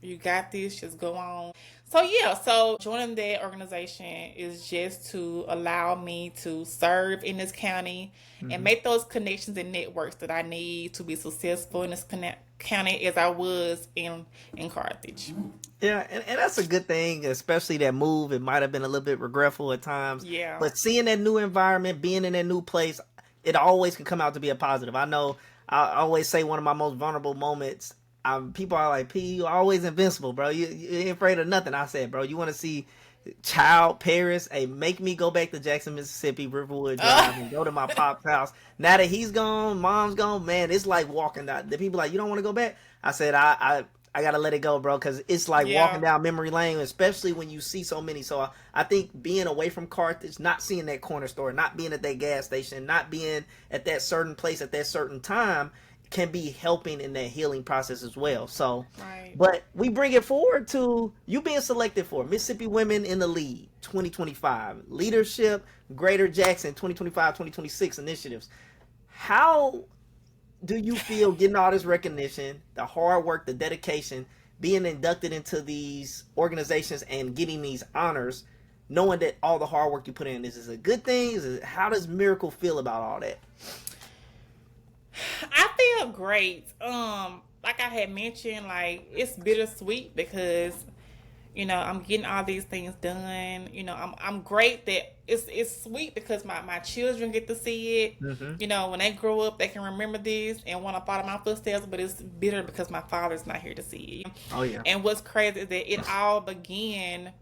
[SPEAKER 1] you got this, just go on. So joining that organization is just to allow me to serve in this county and make those connections and networks that I need to be successful in this county as I was in Carthage.
[SPEAKER 2] Yeah, and that's a good thing, especially that move. It might have been a little bit regretful at times.
[SPEAKER 1] Yeah.
[SPEAKER 2] But seeing that new environment, being in that new place, it always can come out to be a positive. I know I always say one of my most vulnerable moments, people are like, P, you always invincible, bro. You ain't afraid of nothing. I said, bro, you want to see child Paris? Hey, make me go back to Jackson, Mississippi, Riverwood Drive, and go to my pop's house. Now that he's gone, mom's gone, man, it's like walking out. The people like, you don't want to go back? I said, I got to let it go, bro, because it's like walking down memory lane, especially when you see so many. So I think being away from Carthage, not seeing that corner store, not being at that gas station, not being at that certain place at that certain time, can be helping in that healing process as well. So,
[SPEAKER 1] Right.
[SPEAKER 2] but we bring it forward to you being selected for Mississippi Women in the Lead 2025 Leadership Greater Jackson 2025-2026 initiatives. How do you feel getting all this recognition, the hard work, the dedication, being inducted into these organizations and getting these honors, knowing that all the hard work you put in, is this a good thing? How does Miracle feel about all that?
[SPEAKER 1] I feel great. Like I had mentioned, like it's bittersweet because I'm getting all these things done. I'm great that it's sweet because my children get to see it.
[SPEAKER 2] Mm-hmm.
[SPEAKER 1] When they grow up, they can remember this and want to follow my footsteps. But it's bitter because my father's not here to see it.
[SPEAKER 2] Oh yeah.
[SPEAKER 1] And what's crazy is that it all began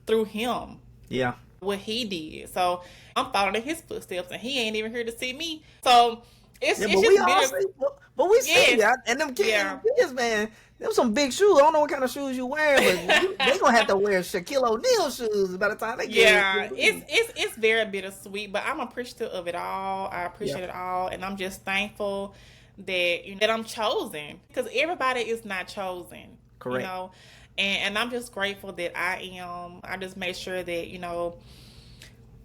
[SPEAKER 1] through him.
[SPEAKER 2] Yeah.
[SPEAKER 1] What he did. So I'm following his footsteps, and he ain't even here to see me. So it's
[SPEAKER 2] Yeah,
[SPEAKER 1] it's
[SPEAKER 2] but
[SPEAKER 1] just
[SPEAKER 2] we all
[SPEAKER 1] bitter.
[SPEAKER 2] see, but we see
[SPEAKER 1] Yes.
[SPEAKER 2] that, and them kids,
[SPEAKER 1] Yeah.
[SPEAKER 2] man, them some big shoes. I don't know what kind of shoes you wearing, but they gonna have to wear Shaquille O'Neal shoes by the time they get
[SPEAKER 1] Yeah,
[SPEAKER 2] here.
[SPEAKER 1] it's very bittersweet, but I'm appreciative of it all. I appreciate
[SPEAKER 2] Yeah.
[SPEAKER 1] it all, and I'm just thankful that that I'm chosen because everybody is not chosen.
[SPEAKER 2] Correct.
[SPEAKER 1] And I'm just grateful that I am. I just make sure that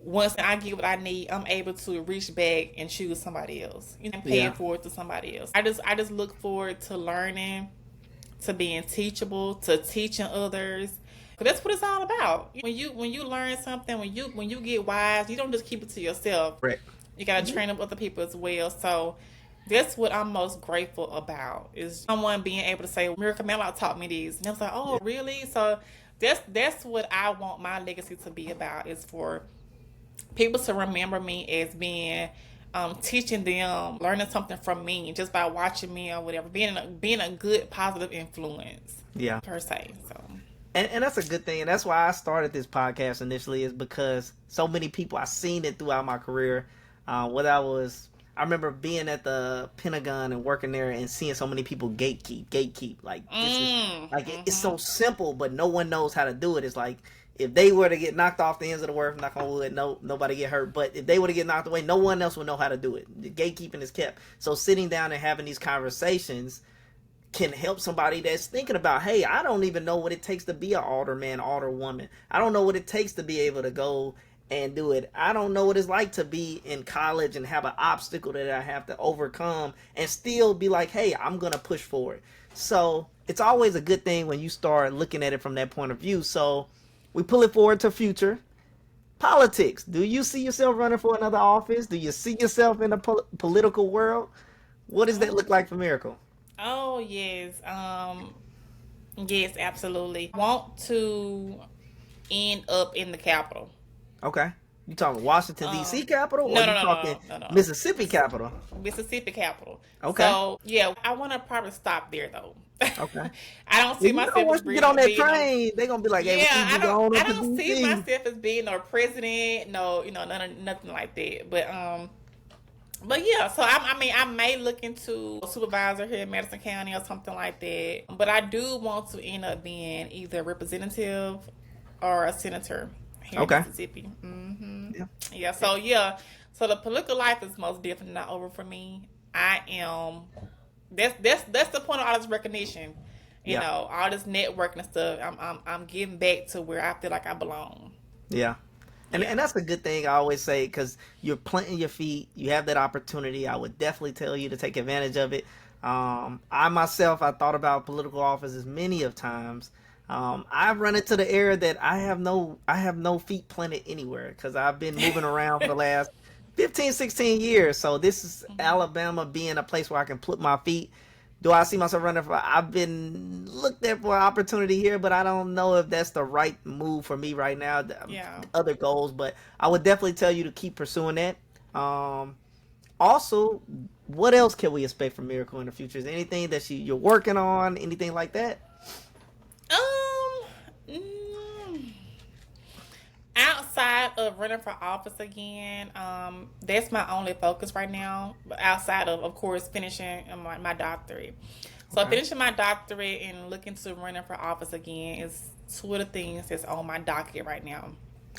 [SPEAKER 1] once I get what I need, I'm able to reach back and choose somebody else. And pay
[SPEAKER 2] Yeah.
[SPEAKER 1] it forward to somebody else. I just look forward to learning, to being teachable, to teaching others. 'Cause that's what it's all about. When you learn something, when you get wise, you don't just keep it to yourself.
[SPEAKER 2] Correct.
[SPEAKER 1] You gotta train up other people as well. So that's what I'm most grateful about is someone being able to say, Miracle Matlock taught me these. And I was like, oh, really? So that's what I want my legacy to be about, is for people to remember me as being teaching them, learning something from me just by watching me or whatever, being a good positive influence.
[SPEAKER 2] Yeah.
[SPEAKER 1] Per se. So
[SPEAKER 2] And that's a good thing, and that's why I started this podcast initially, is because so many people, I've seen it throughout my career. I remember being at the Pentagon and working there and seeing so many people gatekeep. Like this is like it's so simple, but no one knows how to do it. It's like if they were to get knocked off the ends of the world, knock on wood, nobody get hurt. But if they were to get knocked away, no one else would know how to do it. The gatekeeping is kept. So sitting down and having these conversations can help somebody that's thinking about, hey, I don't even know what it takes to be an alderman, alderwoman. I don't know what it takes to be able to go and do it. I don't know what it's like to be in college and have an obstacle that I have to overcome and still be like, hey, I'm going to push forward. So it's always a good thing when you start looking at it from that point of view. So we pull it forward to future. Politics. Do you see yourself running for another office? Do you see yourself in the political world? What does that look like for Miracle?
[SPEAKER 1] oh yes, yes, absolutely. Want to end up in the Capitol.
[SPEAKER 2] Okay. You talking Washington D.C. capital, or
[SPEAKER 1] No,
[SPEAKER 2] you
[SPEAKER 1] no, no,
[SPEAKER 2] talking
[SPEAKER 1] no, no, no.
[SPEAKER 2] Mississippi capital?
[SPEAKER 1] Mississippi Capitol.
[SPEAKER 2] Okay.
[SPEAKER 1] So yeah, I want to probably stop there though.
[SPEAKER 2] Okay.
[SPEAKER 1] I don't
[SPEAKER 2] Well,
[SPEAKER 1] see
[SPEAKER 2] you know,
[SPEAKER 1] myself as
[SPEAKER 2] once you
[SPEAKER 1] being,
[SPEAKER 2] get on that
[SPEAKER 1] being no,
[SPEAKER 2] train, they gonna be like, "Hey,
[SPEAKER 1] yeah,
[SPEAKER 2] we need you going
[SPEAKER 1] I
[SPEAKER 2] up to
[SPEAKER 1] don't see
[SPEAKER 2] D.C."
[SPEAKER 1] myself as being no president, no, nothing like that. But yeah, so I may look into a supervisor here in Madison County or something like that. But I do want to end up being either a representative or a senator here
[SPEAKER 2] Okay.
[SPEAKER 1] in Mississippi.
[SPEAKER 2] Yeah.
[SPEAKER 1] Yeah. So yeah, so the political life is most definitely not over for me. I am. That's the point of all this recognition.
[SPEAKER 2] Yeah.
[SPEAKER 1] All this networking and stuff. I'm getting back to where I feel like I belong.
[SPEAKER 2] Yeah. And that's a good thing, I always say, because you're planting your feet. You have that opportunity. I would definitely tell you to take advantage of it. I myself, I thought about political offices many of times. I've run into the area that I have no feet planted anywhere because I've been moving around for the last 15, 16 years. So this is Alabama being a place where I can put my feet. Do I see myself running for? I've been looked at for an opportunity here, but I don't know if that's the right move for me right now.
[SPEAKER 1] Yeah.
[SPEAKER 2] Other goals, but I would definitely tell you to keep pursuing that. Also, what else can we expect from Miracle in the future? Is there anything that you're working on? Anything like that?
[SPEAKER 1] Mm, Outside of running for office again, that's my only focus right now. But outside of course, finishing my doctorate. So
[SPEAKER 2] Okay.
[SPEAKER 1] finishing my doctorate and looking to running for office again is two of the things that's on my docket right now.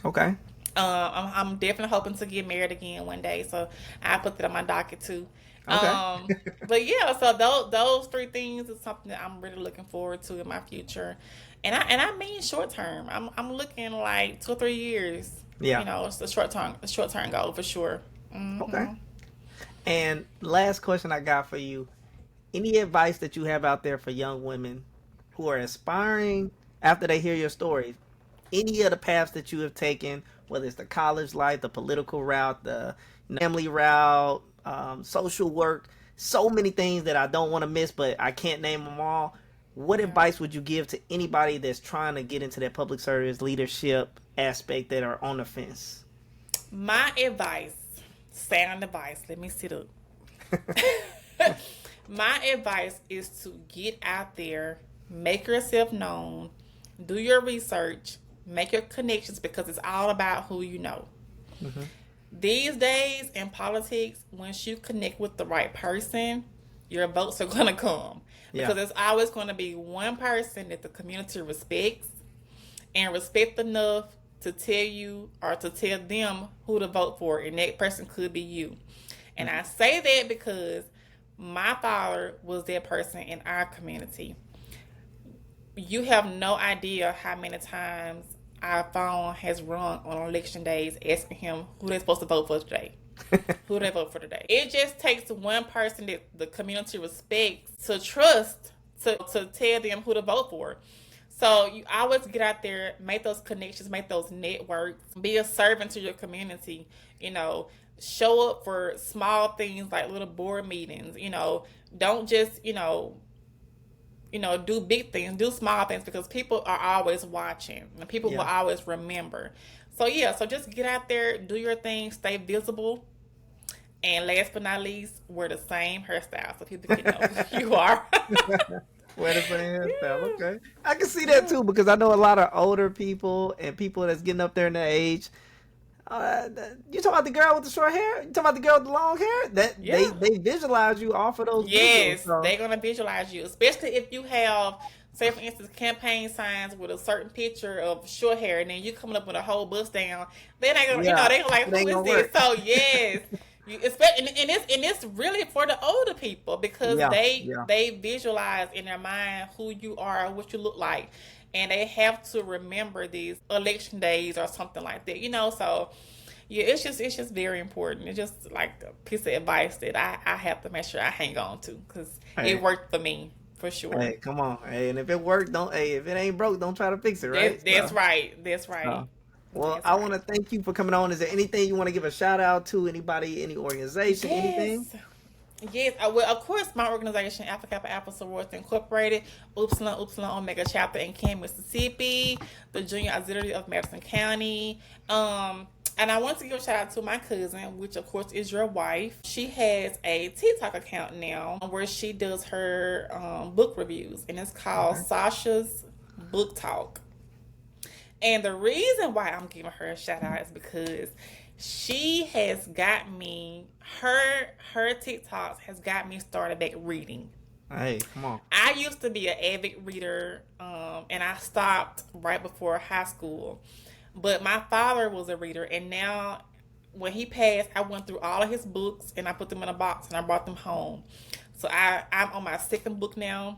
[SPEAKER 2] Okay.
[SPEAKER 1] I'm definitely hoping to get married again one day, so I put that on my docket too.
[SPEAKER 2] Okay.
[SPEAKER 1] But yeah, so those three things is something that I'm really looking forward to in my future, and I mean short term. I'm looking like 2 or 3 years.
[SPEAKER 2] Yeah.
[SPEAKER 1] It's the short term goal for sure.
[SPEAKER 2] Okay.
[SPEAKER 1] Hmm.
[SPEAKER 2] And last question I got for you. Any advice that you have out there for young women who are aspiring after they hear your story? Any of the paths that you have taken, whether it's the college life, the political route, the family route, social work, so many things that I don't want to miss, but I can't name them all. What
[SPEAKER 1] Yeah.
[SPEAKER 2] advice would you give to anybody that's trying to get into that public service leadership aspect that are on the fence?
[SPEAKER 1] My advice, sound advice. Let me sit up. My advice is to get out there, make yourself known, do your research, make your connections because it's all about who you know.
[SPEAKER 2] Hmm.
[SPEAKER 1] These days in politics, once you connect with the right person, your votes are going to come
[SPEAKER 2] Yeah.
[SPEAKER 1] because there's always going to be one person that the community respects and respect enough to tell you or to tell them who to vote for, and that person could be you. And I say that because my father was that person in our community. You have no idea how many times our phone has rung on election days asking him who they're supposed to vote for today. Who they vote for today. It just takes one person that the community respects to trust to tell them who to vote for. So you always get out there, make those connections, make those networks, be a servant to your community, you know, show up for small things like little board meetings, don't just, do big things, do small things because people are always watching and people will
[SPEAKER 2] Yeah.
[SPEAKER 1] always remember. So yeah, so just get out there, do your thing, stay visible, and last but not least, wear the same hairstyle so people can know who you are.
[SPEAKER 2] Wear the same hairstyle.
[SPEAKER 1] Yeah,
[SPEAKER 2] Okay. I can see that
[SPEAKER 1] yeah,
[SPEAKER 2] too because I know a lot of older people and people that's getting up there in the age. You talking about the girl with the short hair? You talking about the girl with the long hair? That
[SPEAKER 1] yeah.
[SPEAKER 2] they visualize you off of those visuals.
[SPEAKER 1] Yes,
[SPEAKER 2] So
[SPEAKER 1] they're gonna visualize you, especially if you have, say for instance, campaign signs with a certain picture of short hair, and then you coming up with a whole bust down. Then they gonna,
[SPEAKER 2] yeah,
[SPEAKER 1] they gonna like,
[SPEAKER 2] it
[SPEAKER 1] who
[SPEAKER 2] ain't
[SPEAKER 1] is
[SPEAKER 2] gonna
[SPEAKER 1] this?
[SPEAKER 2] work.
[SPEAKER 1] So yes, you expect, and it's really for the older people because
[SPEAKER 2] Yeah,
[SPEAKER 1] they
[SPEAKER 2] yeah,
[SPEAKER 1] they visualize in their mind who you are, what you look like, and they have to remember these election days or something like that. So yeah, it's just very important. It's just like a piece of advice that I have to make sure I hang on to because it
[SPEAKER 2] hey,
[SPEAKER 1] worked for me for sure.
[SPEAKER 2] hey, come on, hey, and if it worked, don't, hey, if it ain't broke, don't try to fix it, right?
[SPEAKER 1] That's right. That's right.
[SPEAKER 2] So, well,
[SPEAKER 1] That's
[SPEAKER 2] I want
[SPEAKER 1] right.
[SPEAKER 2] to thank you for coming on. Is there anything you want to give a shout out to? Anybody, any organization, anything?
[SPEAKER 1] Yes. Yes, well, of course, my organization, Alpha Kappa Alpha Sorority Incorporated, Upsilon Upsilon Omega chapter in Canton, Mississippi, the Junior Auxiliary of Madison County. And I want to give a shout out to my cousin, which of course is your wife. She has a TikTok account now where she does her book reviews, and it's called
[SPEAKER 2] Okay.
[SPEAKER 1] Sasha's Book Talk. And the reason why I'm giving her a shout out is because she has got me her TikToks has got me started back reading.
[SPEAKER 2] Hey, come on.
[SPEAKER 1] I used to be an avid reader, and I stopped right before high school. But my father was a reader, and now when he passed, I went through all of his books and I put them in a box and I brought them home. So I'm on my second book now,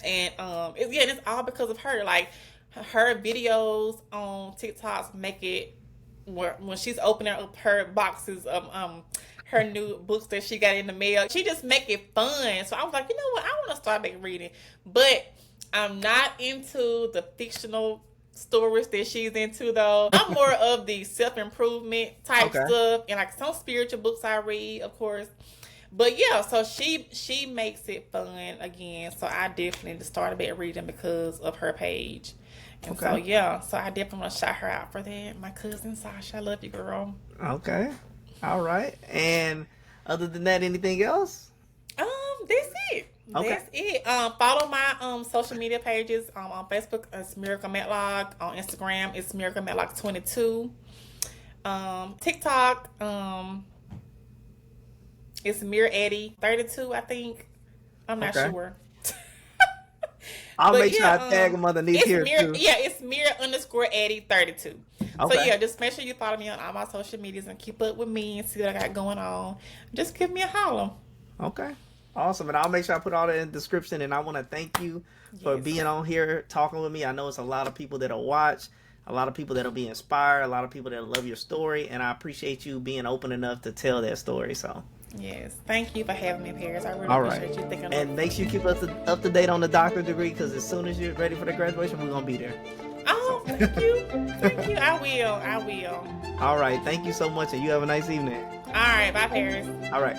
[SPEAKER 1] and it's all because of her. Like her videos on TikToks make it when she's opening up her boxes of her new books that she got in the mail. She just make it fun. So I was like, you know what? I want to start back reading, but I'm not into the fictional stories that she's into though. I'm more of the self improvement type
[SPEAKER 2] Okay.
[SPEAKER 1] stuff and like some spiritual books I read, of course. But yeah, so she makes it fun again. So I definitely started back reading because of her page. And so
[SPEAKER 2] Okay.
[SPEAKER 1] yeah, so I definitely want to shout her out for that. My cousin Sasha, I love you, girl.
[SPEAKER 2] Okay. All right. And other than that, anything else?
[SPEAKER 1] That's it.
[SPEAKER 2] Okay.
[SPEAKER 1] That's it. Follow my social media pages. On Facebook, it's Miracle Matlock. On Instagram, it's Miracle Matlock 22. TikTok, it's Mir Eddie 32, I think. I'm not
[SPEAKER 2] Okay.
[SPEAKER 1] sure.
[SPEAKER 2] I'll
[SPEAKER 1] But
[SPEAKER 2] make sure
[SPEAKER 1] yeah,
[SPEAKER 2] I tag them underneath
[SPEAKER 1] it's
[SPEAKER 2] here
[SPEAKER 1] Mira.
[SPEAKER 2] too.
[SPEAKER 1] Yeah, it's Mira_Eddie32. So
[SPEAKER 2] Okay.
[SPEAKER 1] yeah, just make sure you follow me on all my social medias and keep up with me and see what I got going on. Just give me a holler.
[SPEAKER 2] Okay. Awesome. And I'll make sure I put all that in the description. And I want to thank you for
[SPEAKER 1] Yes.
[SPEAKER 2] being on here talking with me. I know it's a lot of people that'll watch, a lot of people that'll be inspired, a lot of people that'll love your story. And I appreciate you being open enough to tell that story. So,
[SPEAKER 1] Yes. Thank you for having me, Paris. I really
[SPEAKER 2] all right.
[SPEAKER 1] appreciate you thinking
[SPEAKER 2] And make sure you keep us up to date on the doctorate degree, because as soon as you're ready for the graduation, we're going to be there.
[SPEAKER 1] Oh, thank you. Thank you. I will.
[SPEAKER 2] All right. Thank you so much. And you have a nice evening.
[SPEAKER 1] All right. Bye, Paris.
[SPEAKER 2] All right.